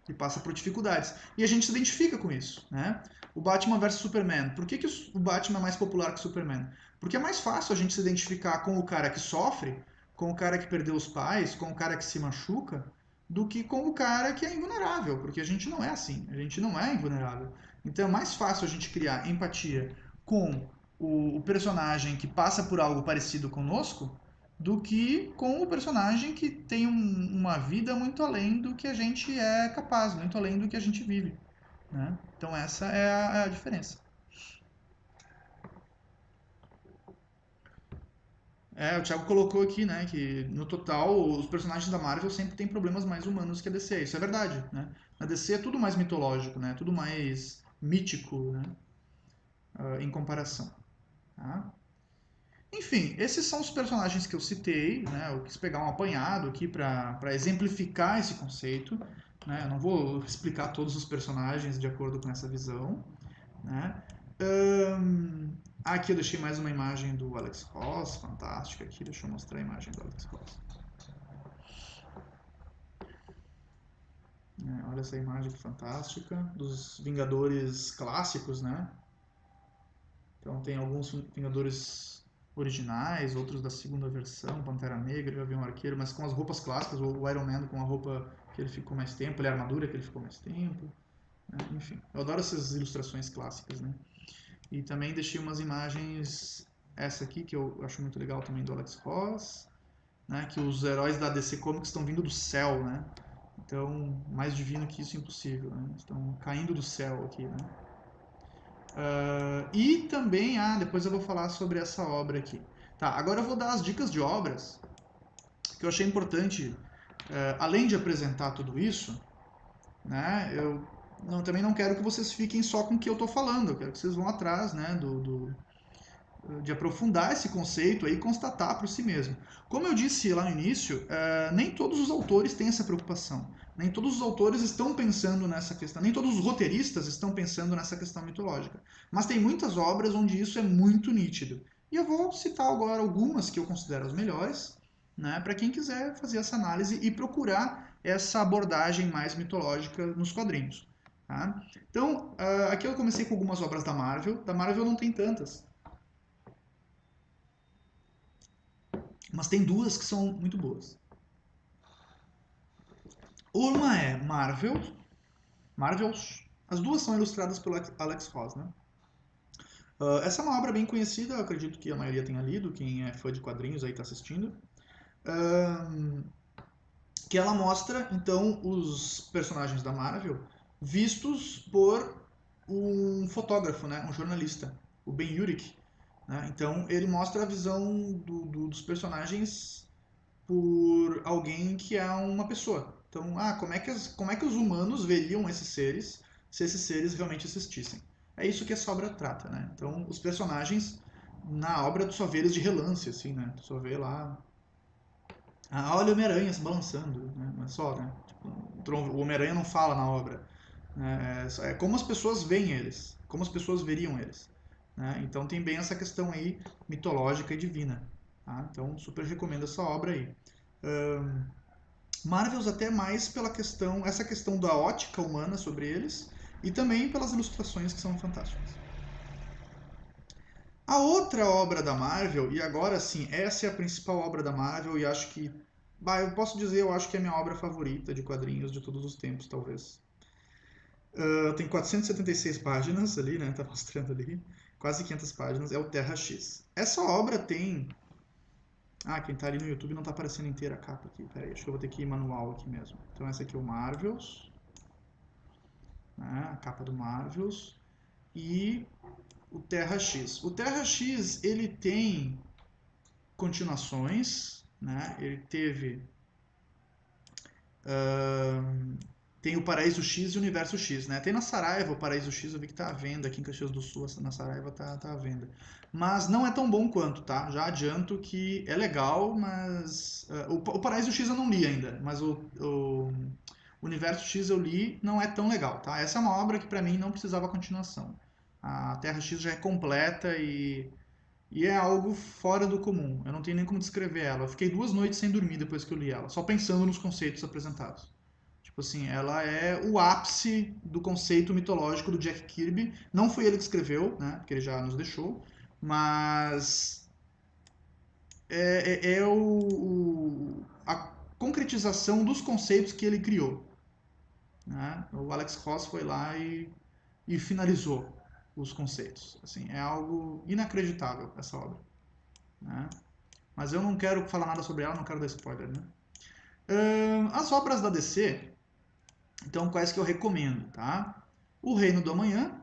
E passa por dificuldades. E a gente se identifica com isso, né? O Batman versus Superman. Por que o Batman é mais popular que o Superman? Porque é mais fácil a gente se identificar com o cara que sofre, com o cara que perdeu os pais, com o cara que se machuca, do que com o cara que é invulnerável, porque a gente não é assim, a gente não é invulnerável. Então é mais fácil a gente criar empatia com o personagem que passa por algo parecido conosco do que com o personagem que tem uma vida muito além do que a gente é capaz, muito além do que a gente vive. Né? Então essa é a diferença. O Thiago colocou aqui, né, que no total os personagens da Marvel sempre têm problemas mais humanos que a DC. Isso é verdade, né? Na DC é tudo mais mitológico, né? Tudo mais mítico, né? Em comparação. Tá? Enfim, esses são os personagens que eu citei, né? Eu quis pegar um apanhado aqui para exemplificar esse conceito. Né? Eu não vou explicar todos os personagens de acordo com essa visão. Né? Aqui eu deixei mais uma imagem do Alex Ross, fantástica aqui. Deixa eu mostrar a imagem do Alex Ross. Olha essa imagem que fantástica, dos Vingadores clássicos, né? Então tem alguns Vingadores originais, outros da segunda versão, Pantera Negra, Gavião Arqueiro, mas com as roupas clássicas, o Iron Man com a roupa que ele ficou mais tempo, a armadura que ele ficou mais tempo, né? Enfim, eu adoro essas ilustrações clássicas, né? E também deixei umas imagens, essa aqui que eu acho muito legal também do Alex Ross, né? Que os heróis da DC Comics estão vindo do céu, né? Então, mais divino que isso, impossível, né? Estão caindo do céu aqui, né? E também, depois eu vou falar sobre essa obra aqui. Tá, agora eu vou dar as dicas de obras que eu achei importante, além de apresentar tudo isso, né? Eu também não quero que vocês fiquem só com o que eu estou falando, eu quero que vocês vão atrás, né, de aprofundar esse conceito e constatar por si mesmo. Como eu disse lá no início, nem todos os autores têm essa preocupação. Nem todos os autores estão pensando nessa questão, nem todos os roteiristas estão pensando nessa questão mitológica. Mas tem muitas obras onde isso é muito nítido. E eu vou citar agora algumas que eu considero as melhores, né, para quem quiser fazer essa análise e procurar essa abordagem mais mitológica nos quadrinhos. Tá? Então, aqui eu comecei com algumas obras da Marvel. Da Marvel não tem tantas, mas tem duas que são muito boas. Uma é Marvels. As duas são ilustradas pelo Alex Ross, né? Essa é uma obra bem conhecida, eu acredito que a maioria tenha lido, quem é fã de quadrinhos aí está assistindo. Que ela mostra, então, os personagens da Marvel vistos por um fotógrafo, né? Um jornalista, o Ben Urich. Né? Então, ele mostra a visão dos personagens por alguém que é uma pessoa. Então, como é que os humanos veriam esses seres se esses seres realmente existissem? É isso que essa obra trata, né? Então, os personagens na obra tu só vê eles de relance, assim, né? Tu só vê lá, olha o Homem-Aranha se balançando, né? Mas só, né? Tipo, o Homem-Aranha não fala na obra. Né? É como as pessoas veem eles, como as pessoas veriam eles. Né? Então tem bem essa questão aí mitológica e divina. Tá? Então super recomendo essa obra aí. Marvels até mais pela questão, essa questão da ótica humana sobre eles e também pelas ilustrações que são fantásticas. A outra obra da Marvel, e agora sim, essa é a principal obra da Marvel e acho que, eu posso dizer, eu acho que é a minha obra favorita de quadrinhos de todos os tempos, talvez. Tem 476 páginas ali, né? Tá mostrando ali. Quase 500 páginas. É o Terra X. Essa obra tem Ah, quem tá ali no YouTube não tá aparecendo inteira a capa aqui. Pera aí, acho que eu vou ter que ir manual aqui mesmo. Então essa aqui é o Marvels, né? A capa do Marvels. E o Terra X. O Terra X, ele tem continuações, né? Ele teve... tem o Paraíso X e o Universo X, né? Tem na Saraiva o Paraíso X, eu vi que tá à venda aqui em Caxias do Sul, na Saraiva tá à venda. Mas não é tão bom quanto, tá? Já adianto que é legal, mas... o Paraíso X eu não li ainda, mas o Universo X eu li, não é tão legal, tá? Essa é uma obra que pra mim não precisava continuação. A Terra X já é completa e é algo fora do comum. Eu não tenho nem como descrever ela. Eu fiquei 2 noites sem dormir depois que eu li ela, só pensando nos conceitos apresentados. Tipo assim, ela é o ápice do conceito mitológico do Jack Kirby. Não foi ele que escreveu, né? Porque ele já nos deixou. Mas a concretização dos conceitos que ele criou. Né? O Alex Ross foi lá e finalizou os conceitos. Assim, é algo inacreditável essa obra. Né? Mas eu não quero falar nada sobre ela, não quero dar spoiler. Né? As obras da DC, então, quais que eu recomendo, tá? O Reino do Amanhã.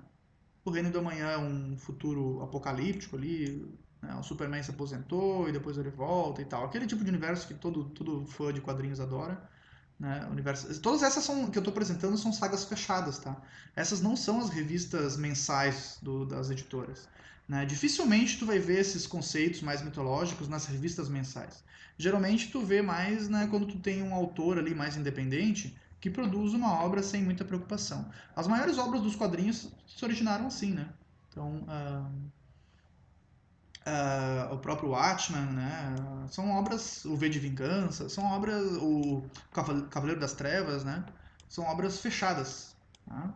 O Reino do Amanhã é um futuro apocalíptico ali, né? O Superman se aposentou e depois ele volta e tal. Aquele tipo de universo que todo fã de quadrinhos adora. Né? Todas essas que eu estou apresentando são sagas fechadas, tá? Essas não são as revistas mensais das editoras. Né? Dificilmente tu vai ver esses conceitos mais mitológicos nas revistas mensais. Geralmente tu vê mais, né, quando tu tem um autor ali mais independente que produz uma obra sem muita preocupação. As maiores obras dos quadrinhos se originaram assim, né? Então, o próprio Watchmen, né? São obras, o V de Vingança, são obras, o Cavaleiro das Trevas, né? São obras fechadas. Tá?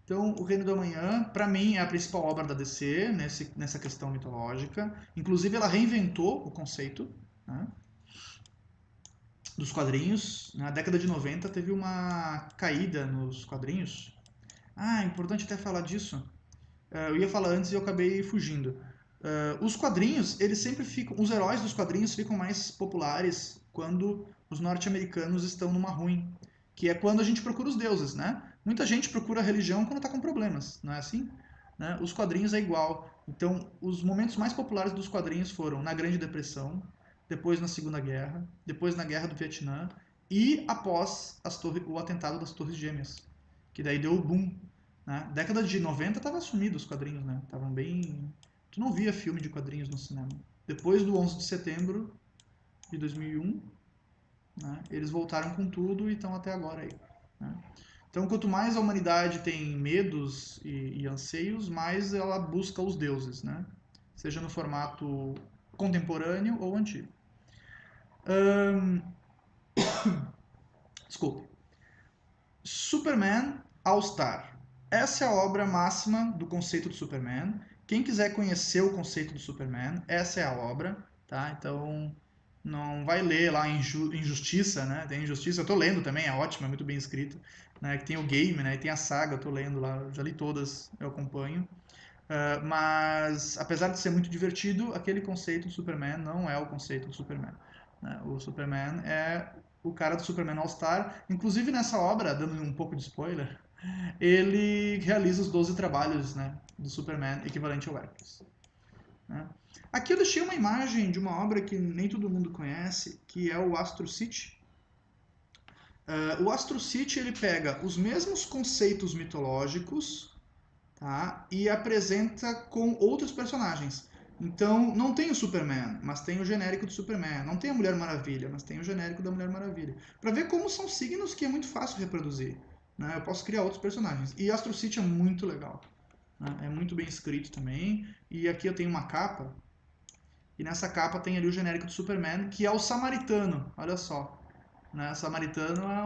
Então, o Reino do Amanhã, para mim, é a principal obra da DC nessa questão mitológica. Inclusive, ela reinventou o conceito, né, dos quadrinhos. Na década de 90 teve uma caída nos quadrinhos. Ah, é importante até falar disso. Eu ia falar antes e eu acabei fugindo. Os quadrinhos, eles sempre ficam. Os heróis dos quadrinhos ficam mais populares quando os norte-americanos estão numa ruim. Que é quando a gente procura os deuses, né? Muita gente procura a religião quando está com problemas, não é assim? Né? Os quadrinhos é igual. Então, os momentos mais populares dos quadrinhos foram na Grande Depressão, depois na Segunda Guerra, depois na Guerra do Vietnã e após o atentado das Torres Gêmeas. Que daí deu o boom, né? Década de 90 tava sumido os quadrinhos, né? Estavam bem... Tu não via filme de quadrinhos no cinema. Depois do 11 de setembro de 2001, né, eles voltaram com tudo e estão até agora aí. Né? Então, quanto mais a humanidade tem medos e anseios, mais ela busca os deuses, né? Seja no formato contemporâneo ou antigo. Desculpe. Superman All-Star. Essa é a obra máxima do conceito do Superman. Quem quiser conhecer o conceito do Superman, essa é a obra, tá? Então, não vai ler lá Injustiça, né? Tem Injustiça, eu tô lendo também, é ótimo, é muito bem escrito. Né? Que tem o game, né? E tem a saga, eu tô lendo lá, já li todas, eu acompanho. Mas, apesar de ser muito divertido, aquele conceito do Superman não é o conceito do Superman. Né? O Superman é o cara do Superman All-Star. Inclusive, nessa obra, dando um pouco de spoiler, ele realiza os 12 trabalhos, né, do Superman, equivalente ao Hércules. Né? Aqui eu deixei uma imagem de uma obra que nem todo mundo conhece, que é o Astro City. O Astro City ele pega os mesmos conceitos mitológicos, tá, e apresenta com outros personagens. Então, não tem o Superman, mas tem o genérico do Superman. Não tem a Mulher Maravilha, mas tem o genérico da Mulher Maravilha. Para ver como são signos que é muito fácil reproduzir. Né? Eu posso criar outros personagens. E Astro City é muito legal. Né? É muito bem escrito também. E aqui eu tenho uma capa. E nessa capa tem ali o genérico do Superman, que é o Samaritano. Olha só. Né? Samaritano é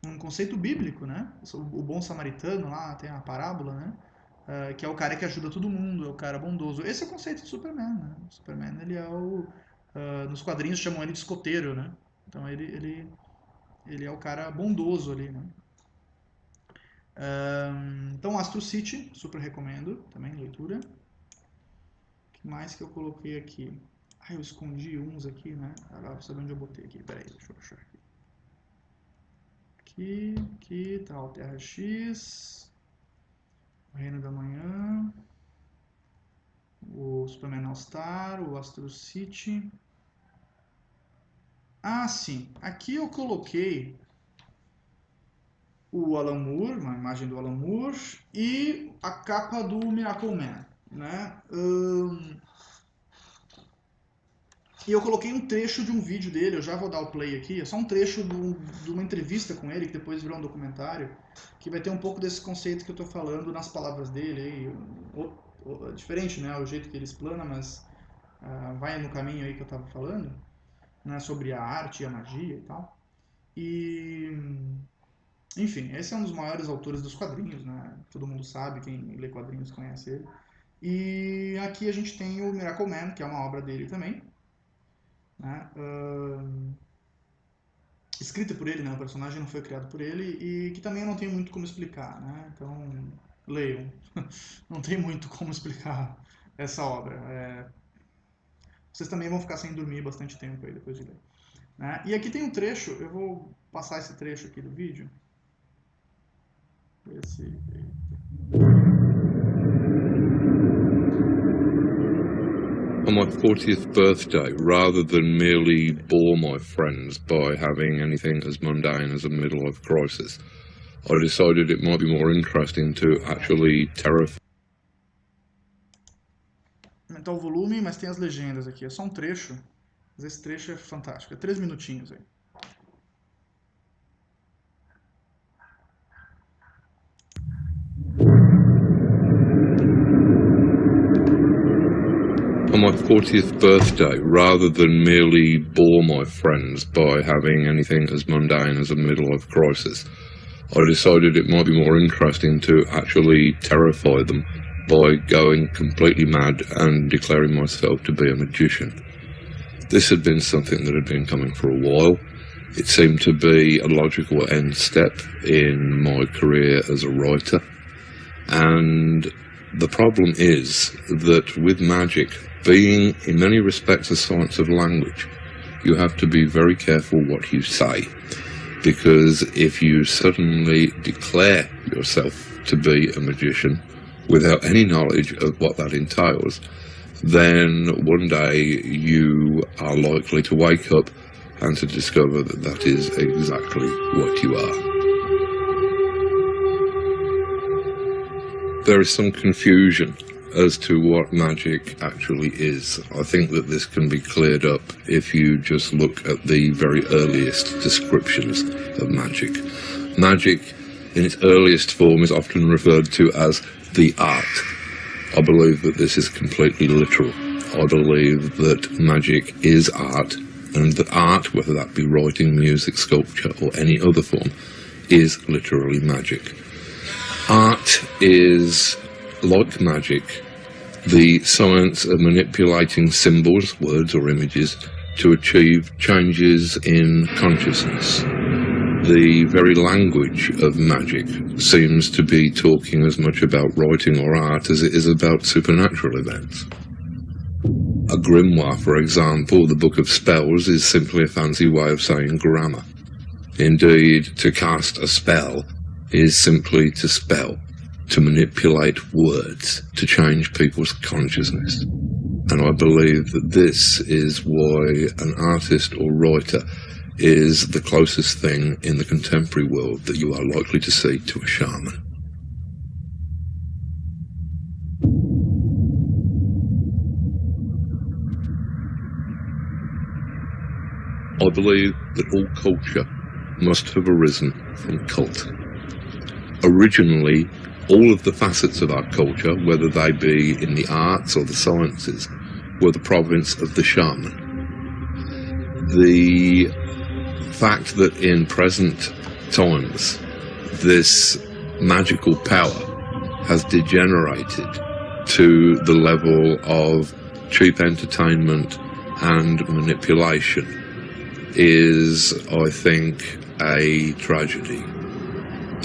um conceito bíblico, né? O bom samaritano lá, tem a parábola, né? Que é o cara que ajuda todo mundo, é o cara bondoso. Esse é o conceito do Superman, né? O Superman, ele é o... nos quadrinhos chamam ele de escoteiro, né? Então ele é o cara bondoso ali, né? Então, Astro City, super recomendo também, leitura. O que mais que eu coloquei aqui? Ai, eu escondi uns aqui, né? Agora eu vou saber onde eu botei aqui. Pera aí, deixa eu achar aqui. Aqui, tá o Terra X, o Reino da Manhã, o Superman All Star, o Astro City. Ah, sim. Aqui eu coloquei o Alan Moore, uma imagem do Alan Moore, e a capa do Miracle Man, né? E eu coloquei um trecho de um vídeo dele, eu já vou dar o play aqui, é só um trecho de uma entrevista com ele, que depois virou um documentário, que vai ter um pouco desse conceito que eu estou falando nas palavras dele, aí, diferente, né, o jeito que ele explana, mas vai no caminho aí que eu estava falando, né, sobre a arte e a magia e tal. E, enfim, esse é um dos maiores autores dos quadrinhos, né, todo mundo sabe, quem lê quadrinhos conhece ele. E aqui a gente tem o Miracle Man, que é uma obra dele também, né? Escrita por ele, né? O personagem não foi criado por ele e que também eu não tenho muito como explicar, né? Então, leiam. Não tem muito como explicar essa obra. Vocês também vão ficar sem dormir bastante tempo aí depois de ler. Né? E aqui tem um trecho, eu vou passar esse trecho aqui do vídeo. On my 40th birthday, rather than merely bore my friends by having anything as mundane as a midlife crisis, I decided it might be more interesting to actually terrify. Aumentar o volume, mas tem as legendas aqui. É só um trecho, mas esse trecho é fantástico. É 3 minutinhos aí. On my 40th birthday, rather than merely bore my friends by having anything as mundane as a midlife crisis, I decided it might be more interesting to actually terrify them by going completely mad and declaring myself to be a magician. This had been something that had been coming for a while. It seemed to be a logical end step in my career as a writer. And the problem is that with magic, being in many respects a science of language, you have to be very careful what you say, because if you suddenly declare yourself to be a magician without any knowledge of what that entails, then one day you are likely to wake up and to discover that that is exactly what you are. There is some confusion as to what magic actually is. I think that this can be cleared up if you just look at the very earliest descriptions of magic. Magic, in its earliest form, is often referred to as the art. I believe that this is completely literal. I believe that magic is art, and that art, whether that be writing, music, sculpture, or any other form, is literally magic. Art is, like magic, the science of manipulating symbols, words or images, to achieve changes in consciousness. The very language of magic seems to be talking as much about writing or art as it is about supernatural events. A grimoire, for example, the Book of Spells, is simply a fancy way of saying grammar. Indeed, to cast a spell is simply to spell, to manipulate words, to change people's consciousness. And I believe that this is why an artist or writer is the closest thing in the contemporary world that you are likely to see to a shaman. I believe that all culture must have arisen from cult. Originally, all of the facets of our culture, whether they be in the arts or the sciences, were the province of the shaman. The fact that in present times this magical power has degenerated to the level of cheap entertainment and manipulation is, I think, a tragedy.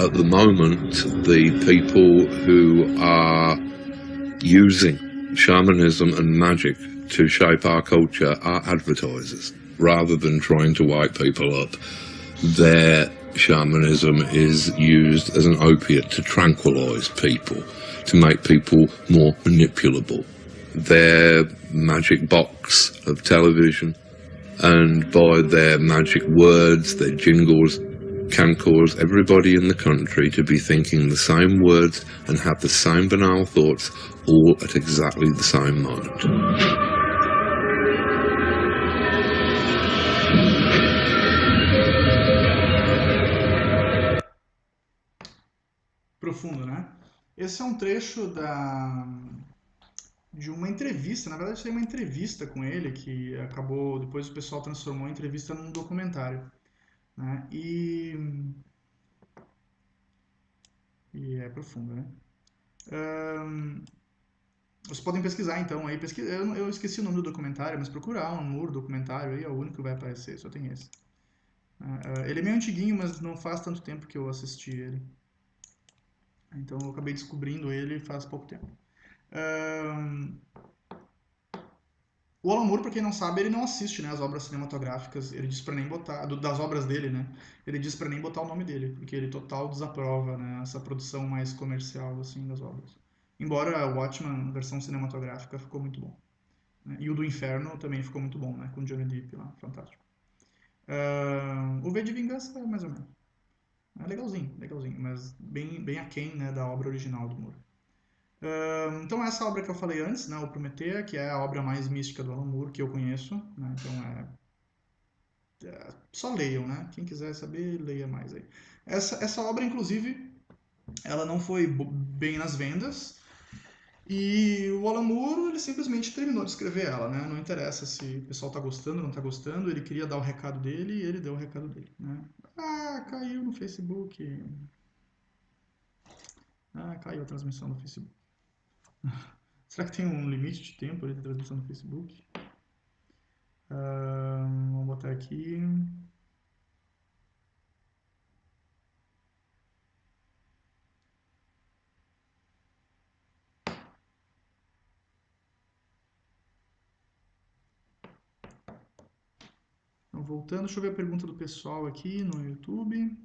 At the moment, the people who are using shamanism and magic to shape our culture are advertisers. Rather than trying to wake people up, their shamanism is used as an opiate to tranquilize people, to make people more manipulable. Their magic box of television, and by their magic words, their jingles, can cause everybody in the country to be thinking the same words and have the same banal thoughts all at exactly the same moment. Profundo, né? Esse é um trecho de uma entrevista, na verdade foi uma entrevista com ele que acabou, depois o pessoal transformou a entrevista num documentário, né? E é profundo, né? Vocês podem pesquisar então aí, eu esqueci o nome do documentário, mas procura Alan documentário aí, é o único que vai aparecer, só tem esse. Ele é meio antiguinho, mas não faz tanto tempo que eu assisti ele. Então eu acabei descobrindo ele faz pouco tempo. O Alan Moore, pra quem não sabe, ele não assiste, né, as obras cinematográficas. Ele diz pra nem botar, das obras dele, né? Ele diz pra nem botar o nome dele, porque ele total desaprova, né, essa produção mais comercial, assim, das obras. Embora o Watchmen, a versão cinematográfica, ficou muito bom. Né? E o do Inferno também ficou muito bom, né? Com Johnny Depp lá, fantástico. O V de Vingança é mais ou menos. É legalzinho, legalzinho, mas bem aquém, né, da obra original do Moore. Então essa obra que eu falei antes, né, o Prometeia, que é a obra mais mística do Alan Moore que eu conheço, né, então só leiam, né? Quem quiser saber, leia mais aí. Essa obra, inclusive, ela não foi bem nas vendas, e o Alan Moore, ele simplesmente terminou de escrever ela, né? Não interessa se o pessoal tá gostando ou não tá gostando, ele queria dar o recado dele e ele deu o recado dele, né? Ah, caiu no Facebook. Ah, caiu a transmissão no Facebook. Será que tem um limite de tempo ali da transmissão no Facebook? Vamos botar aqui. Então, voltando, deixa eu ver a pergunta do pessoal aqui no YouTube.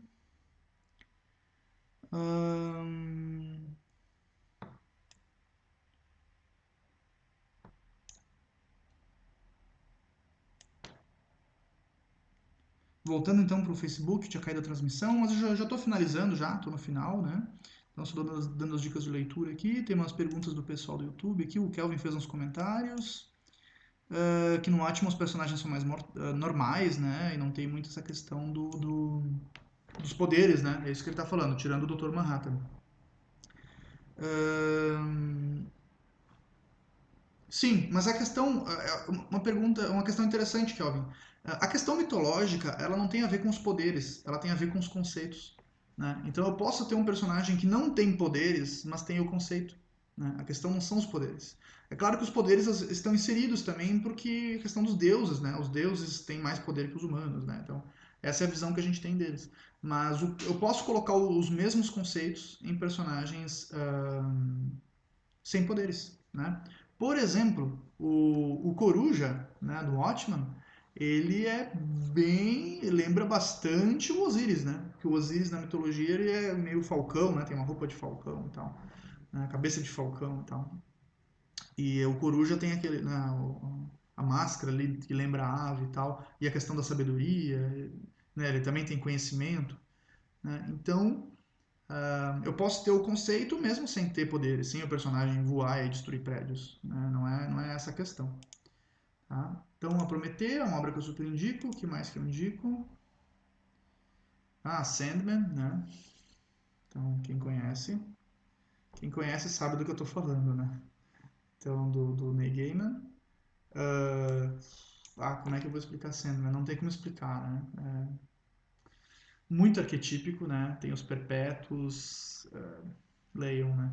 Voltando então para o Facebook, tinha caído a transmissão, mas eu já estou finalizando já, estou no final, né? Então, estou dando as dicas de leitura aqui. Tem umas perguntas do pessoal do YouTube aqui. O Kelvin fez uns comentários. Que no Atman os personagens são mais normais, né? E não tem muito essa questão dos poderes, né? É isso que ele está falando, tirando o Dr. Manhattan. Sim, mas a questão, uma pergunta, uma questão interessante, Kelvin. A questão mitológica, ela não tem a ver com os poderes, ela tem a ver com os conceitos, né? Então eu posso ter um personagem que não tem poderes, mas tem o conceito, né? A questão não são os poderes. É claro que os poderes estão inseridos também porque a questão dos deuses, né? Os deuses têm mais poder que os humanos, né? Então essa é a visão que a gente tem deles. Mas eu posso colocar os mesmos conceitos em personagens sem poderes, né? Por exemplo, o Coruja, né, do Watchman, ele é bem, lembra bastante o Osíris, né? Porque o Osíris na mitologia ele é meio falcão, né? Tem uma roupa de falcão e tal, né? Cabeça de falcão e tal. E o Coruja tem aquele, né, a máscara ali que lembra a ave e tal, e a questão da sabedoria, né? Ele também tem conhecimento, né? Então eu posso ter o conceito mesmo sem ter poderes, sem o personagem voar e destruir prédios. Né? Não é essa a questão. Tá? Então, a Prometeia é uma obra que eu super indico. O que mais que eu indico? Sandman, né? Então, quem conhece sabe do que eu estou falando, né? Então, do Neil Gaiman. Como é que eu vou explicar Sandman? Não tem como explicar, né? Muito arquetípico, né? Tem os perpétuos. Leiam, né?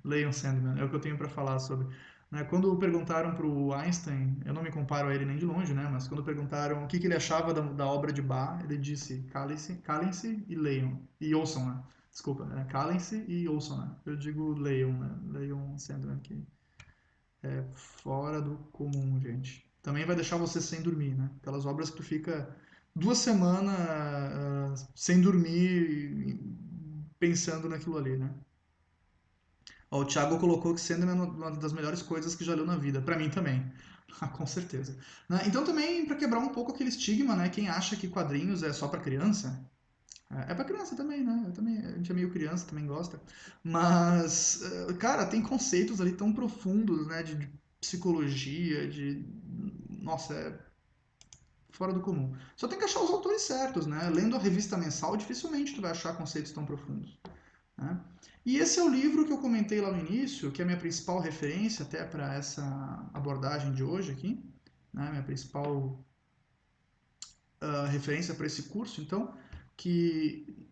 Leiam Sandman, é o que eu tenho para falar sobre. Né, quando perguntaram para o Einstein, eu não me comparo a ele nem de longe, né, mas quando perguntaram o que ele achava da obra de Bach, ele disse: calem-se e leiam. E ouçam, né? Desculpa, calem-se e ouçam, né? Eu digo leiam, né? Leiam Sandman, que É fora do comum, gente. Também vai deixar você sem dormir, né? Aquelas obras que tu fica 2 semanas sem dormir pensando naquilo ali, né? Ó, o Thiago colocou que Sandman é uma das melhores coisas que já leu na vida. Pra mim também. Ah, com certeza. Né? Então também para quebrar um pouco aquele estigma, né? Quem acha que quadrinhos é só pra criança, é pra criança também, né? A gente é meio criança, também gosta. Mas, cara, tem conceitos ali tão profundos, né? De psicologia, de. Nossa, é fora do comum. Só tem que achar os autores certos, né? Lendo a revista mensal, dificilmente tu vai achar conceitos tão profundos. Né? E esse é o livro que eu comentei lá no início, que é a minha principal referência até para essa abordagem de hoje aqui, né? Minha principal referência para esse curso, então, que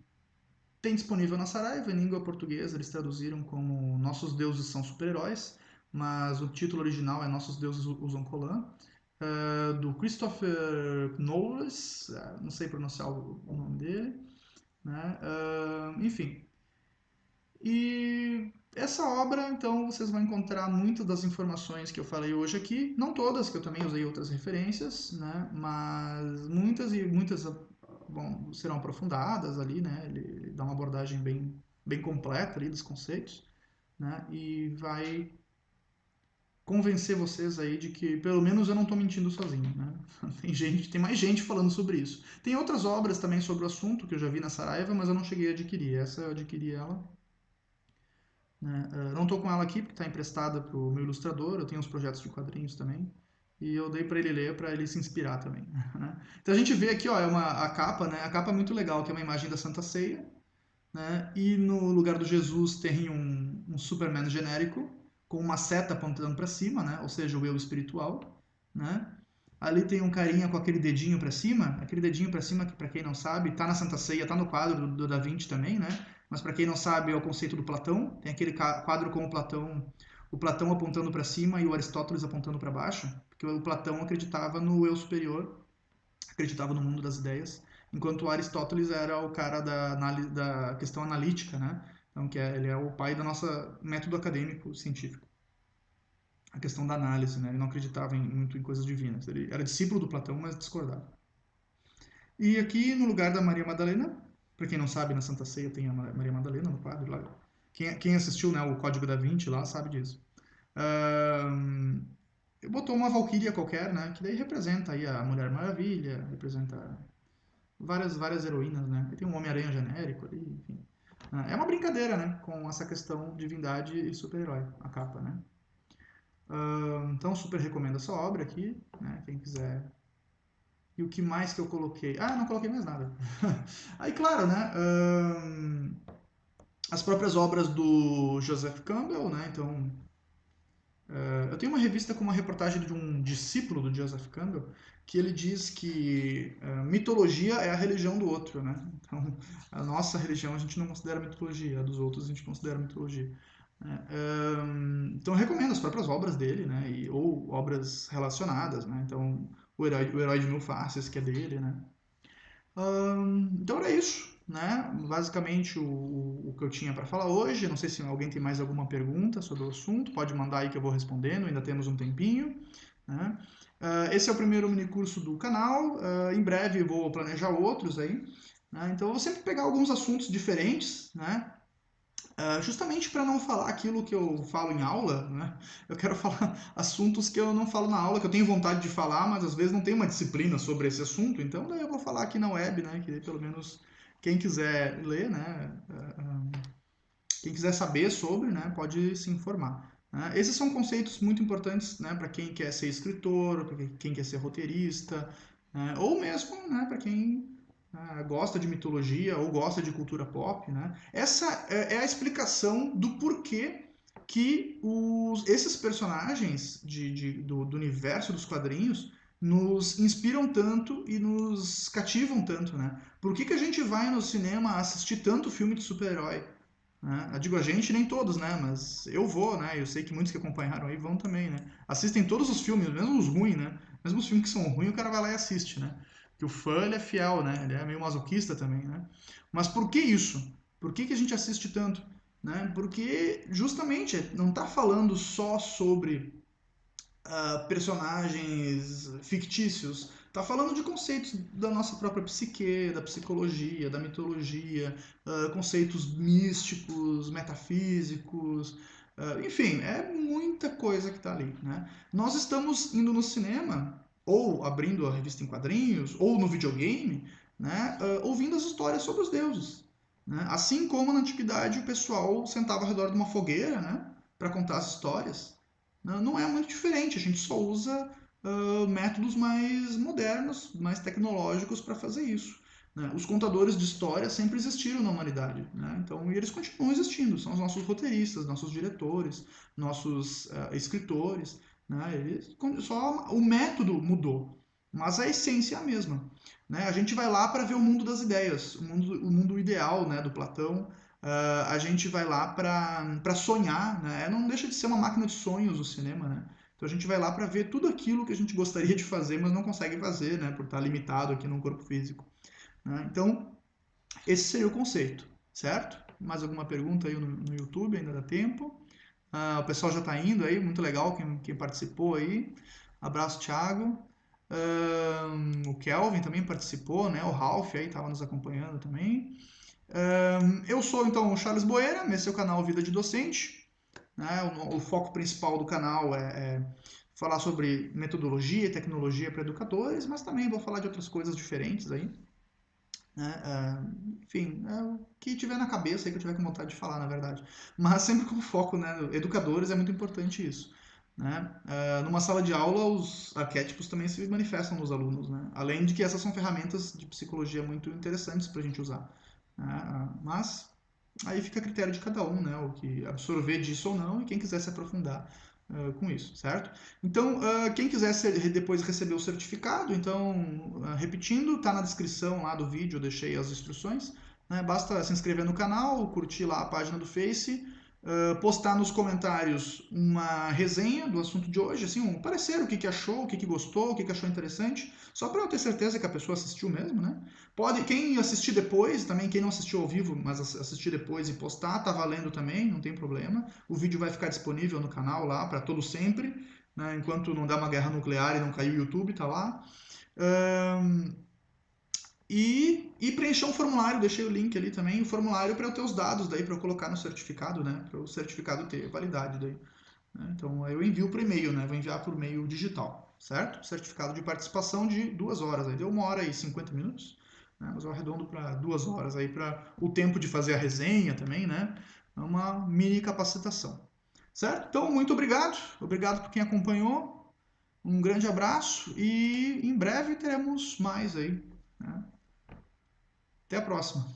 tem disponível na Saraiva, em língua portuguesa, eles traduziram como Nossos Deuses São Super-Heróis, mas o título original é Nossos Deuses Usam Colã, do Christopher Knowles, não sei pronunciar o nome dele, né? Enfim. E essa obra, então, vocês vão encontrar muitas das informações que eu falei hoje aqui, não todas, que eu também usei outras referências, né? Mas muitas serão aprofundadas ali, né? Ele dá uma abordagem bem completa ali dos conceitos, né? E vai convencer vocês aí de que pelo menos eu não estou mentindo sozinho, né? Tem mais gente falando sobre isso. Tem outras obras também sobre o assunto que eu já vi na Saraiva, mas eu não cheguei a adquirir. Essa eu adquiri ela, né? Não estou com ela aqui porque está emprestada para o meu ilustrador, eu tenho uns projetos de quadrinhos também, e eu dei para ele ler, para ele se inspirar também. Né? Então a gente vê aqui, ó, a capa, né? A capa é muito legal, que é uma imagem da Santa Ceia, né? E no lugar do Jesus tem um Superman genérico, com uma seta apontando para cima, né? Ou seja, o eu espiritual, né? Ali tem um carinha com aquele dedinho para cima, aquele dedinho para cima que para quem não sabe, tá na Santa Ceia, tá no quadro do Da Vinci também, né? Mas para quem não sabe é o conceito do Platão, tem aquele quadro com o Platão apontando para cima e o Aristóteles apontando para baixo, porque o Platão acreditava no eu superior, acreditava no mundo das ideias, enquanto o Aristóteles era o cara da questão analítica, né? Então, ele é o pai do nosso método acadêmico científico. A questão da análise, né? Ele não acreditava muito em coisas divinas. Ele era discípulo do Platão, mas discordava. E aqui, no lugar da Maria Madalena, para quem não sabe, na Santa Ceia tem a Maria Madalena no quadro lá. Quem assistiu, né, o Código da Vinci lá sabe disso. Botou uma valquíria qualquer, né, que daí representa aí a Mulher Maravilha, representa várias heroínas, né. E tem um Homem-Aranha genérico ali, enfim. É uma brincadeira, né, com essa questão divindade e super-herói, a capa, né. Então, super recomendo essa obra aqui, né, quem quiser. E o que mais que eu coloquei? Ah, não coloquei mais nada. Aí, claro, né, as próprias obras do Joseph Campbell, né, então... eu tenho uma revista com uma reportagem de um discípulo do Joseph Campbell, que ele diz que mitologia é a religião do outro, né? Então, a nossa religião a gente não considera mitologia, a dos outros a gente considera mitologia. Então, eu recomendo as próprias obras dele, né? Ou obras relacionadas, né? Então, o Herói de Mil Faces, que é dele, né? Então era isso, né? Basicamente o que eu tinha para falar hoje. Não sei se alguém tem mais alguma pergunta sobre o assunto, pode mandar aí que eu vou respondendo, ainda temos um tempinho, né? Esse é o primeiro minicurso do canal, em breve vou planejar outros aí, né? Então eu vou sempre pegar alguns assuntos diferentes, né? Justamente para não falar aquilo que eu falo em aula, né? Eu quero falar assuntos que eu não falo na aula, que eu tenho vontade de falar, mas às vezes não tem uma disciplina sobre esse assunto, então daí eu vou falar aqui na web, né? Que pelo menos quem quiser ler, né? Quem quiser saber sobre, né? Pode se informar. Né? Esses são conceitos muito importantes, né? Para quem quer ser escritor, para quem quer ser roteirista, né? Ou mesmo, né? Para quem gosta de mitologia ou gosta de cultura pop, né? Essa é a explicação do porquê que esses personagens do universo dos quadrinhos nos inspiram tanto e nos cativam tanto, né? Por que a gente vai no cinema assistir tanto filme de super-herói? Né? Eu digo a gente, nem todos, né? Mas eu vou, né? Eu sei que muitos que acompanharam aí vão também, né? Assistem todos os filmes, mesmo os ruins, né? Mesmo os filmes que são ruins, o cara vai lá e assiste, né? Que o fã, ele é fiel, né? Ele é meio masoquista também, né? Mas por que isso? Por que a gente assiste tanto? Né? Porque justamente não está falando só sobre personagens fictícios. Está falando de conceitos da nossa própria psique, da psicologia, da mitologia, conceitos místicos, metafísicos, enfim, é muita coisa que está ali, né? Nós estamos indo no cinema, ou abrindo a revista em quadrinhos, ou no videogame, né, ouvindo as histórias sobre os deuses. Né? Assim como na antiguidade o pessoal sentava ao redor de uma fogueira, né, para contar as histórias. Não é muito diferente, a gente só usa métodos mais modernos, mais tecnológicos para fazer isso. Né? Os contadores de história sempre existiram na humanidade, né? Então, e eles continuam existindo, são os nossos roteiristas, nossos diretores, nossos escritores. Né? Só o método mudou, mas a essência é a mesma. Né? A gente vai lá para ver o mundo das ideias, o mundo ideal, né, do Platão. A gente vai lá para sonhar, né? Não deixa de ser uma máquina de sonhos o cinema, né? Então a gente vai lá para ver tudo aquilo que a gente gostaria de fazer, mas não consegue fazer, né? Por estar limitado aqui no corpo físico. Né? Então, esse seria o conceito, certo? Mais alguma pergunta aí no YouTube? Ainda dá tempo. O pessoal já está indo aí, muito legal quem participou aí. Abraço, Thiago. O Kelvin também participou, né? O Ralph aí estava nos acompanhando também. Eu sou então o Charles Boeira, esse é o canal Vida de Docente. Né? O foco principal do canal é falar sobre metodologia e tecnologia para educadores, mas também vou falar de outras coisas diferentes aí. Né? Enfim, o que tiver na cabeça aí que eu tiver com vontade de falar, na verdade. Mas sempre com foco, né? Educadores é muito importante isso. Né? Numa sala de aula, os arquétipos também se manifestam nos alunos. Né? Além de que essas são ferramentas de psicologia muito interessantes para a gente usar. Né? Mas aí fica a critério de cada um, né? O que absorver disso ou não, e quem quiser se aprofundar com isso, certo? Então, quem quiser depois receber o certificado, então, repetindo, tá na descrição lá do vídeo, eu deixei as instruções, né? Basta se inscrever no canal, curtir lá a página do Face, postar nos comentários uma resenha do assunto de hoje, assim, um parecer, o que achou, o que gostou, o que achou interessante, só para eu ter certeza que a pessoa assistiu mesmo, né? Pode, quem assistir depois, também quem não assistiu ao vivo, mas assistir depois e postar, tá valendo também, não tem problema. O vídeo vai ficar disponível no canal lá para todo sempre, né? Enquanto não dá uma guerra nuclear e não cair o YouTube, tá lá. E preencher um formulário, deixei o link ali também, o formulário para eu ter os dados daí para eu colocar no certificado, né? Para o certificado ter validade daí. Né? Então eu envio por e-mail, né? Vou enviar por meio digital, certo? Certificado de participação de 2 horas, aí deu 1 hora e 50 minutos, né? Mas eu arredondo para 2 horas aí para o tempo de fazer a resenha também, né? É uma mini capacitação, certo? Então muito obrigado por quem acompanhou, um grande abraço e em breve teremos mais aí, né? Até a próxima.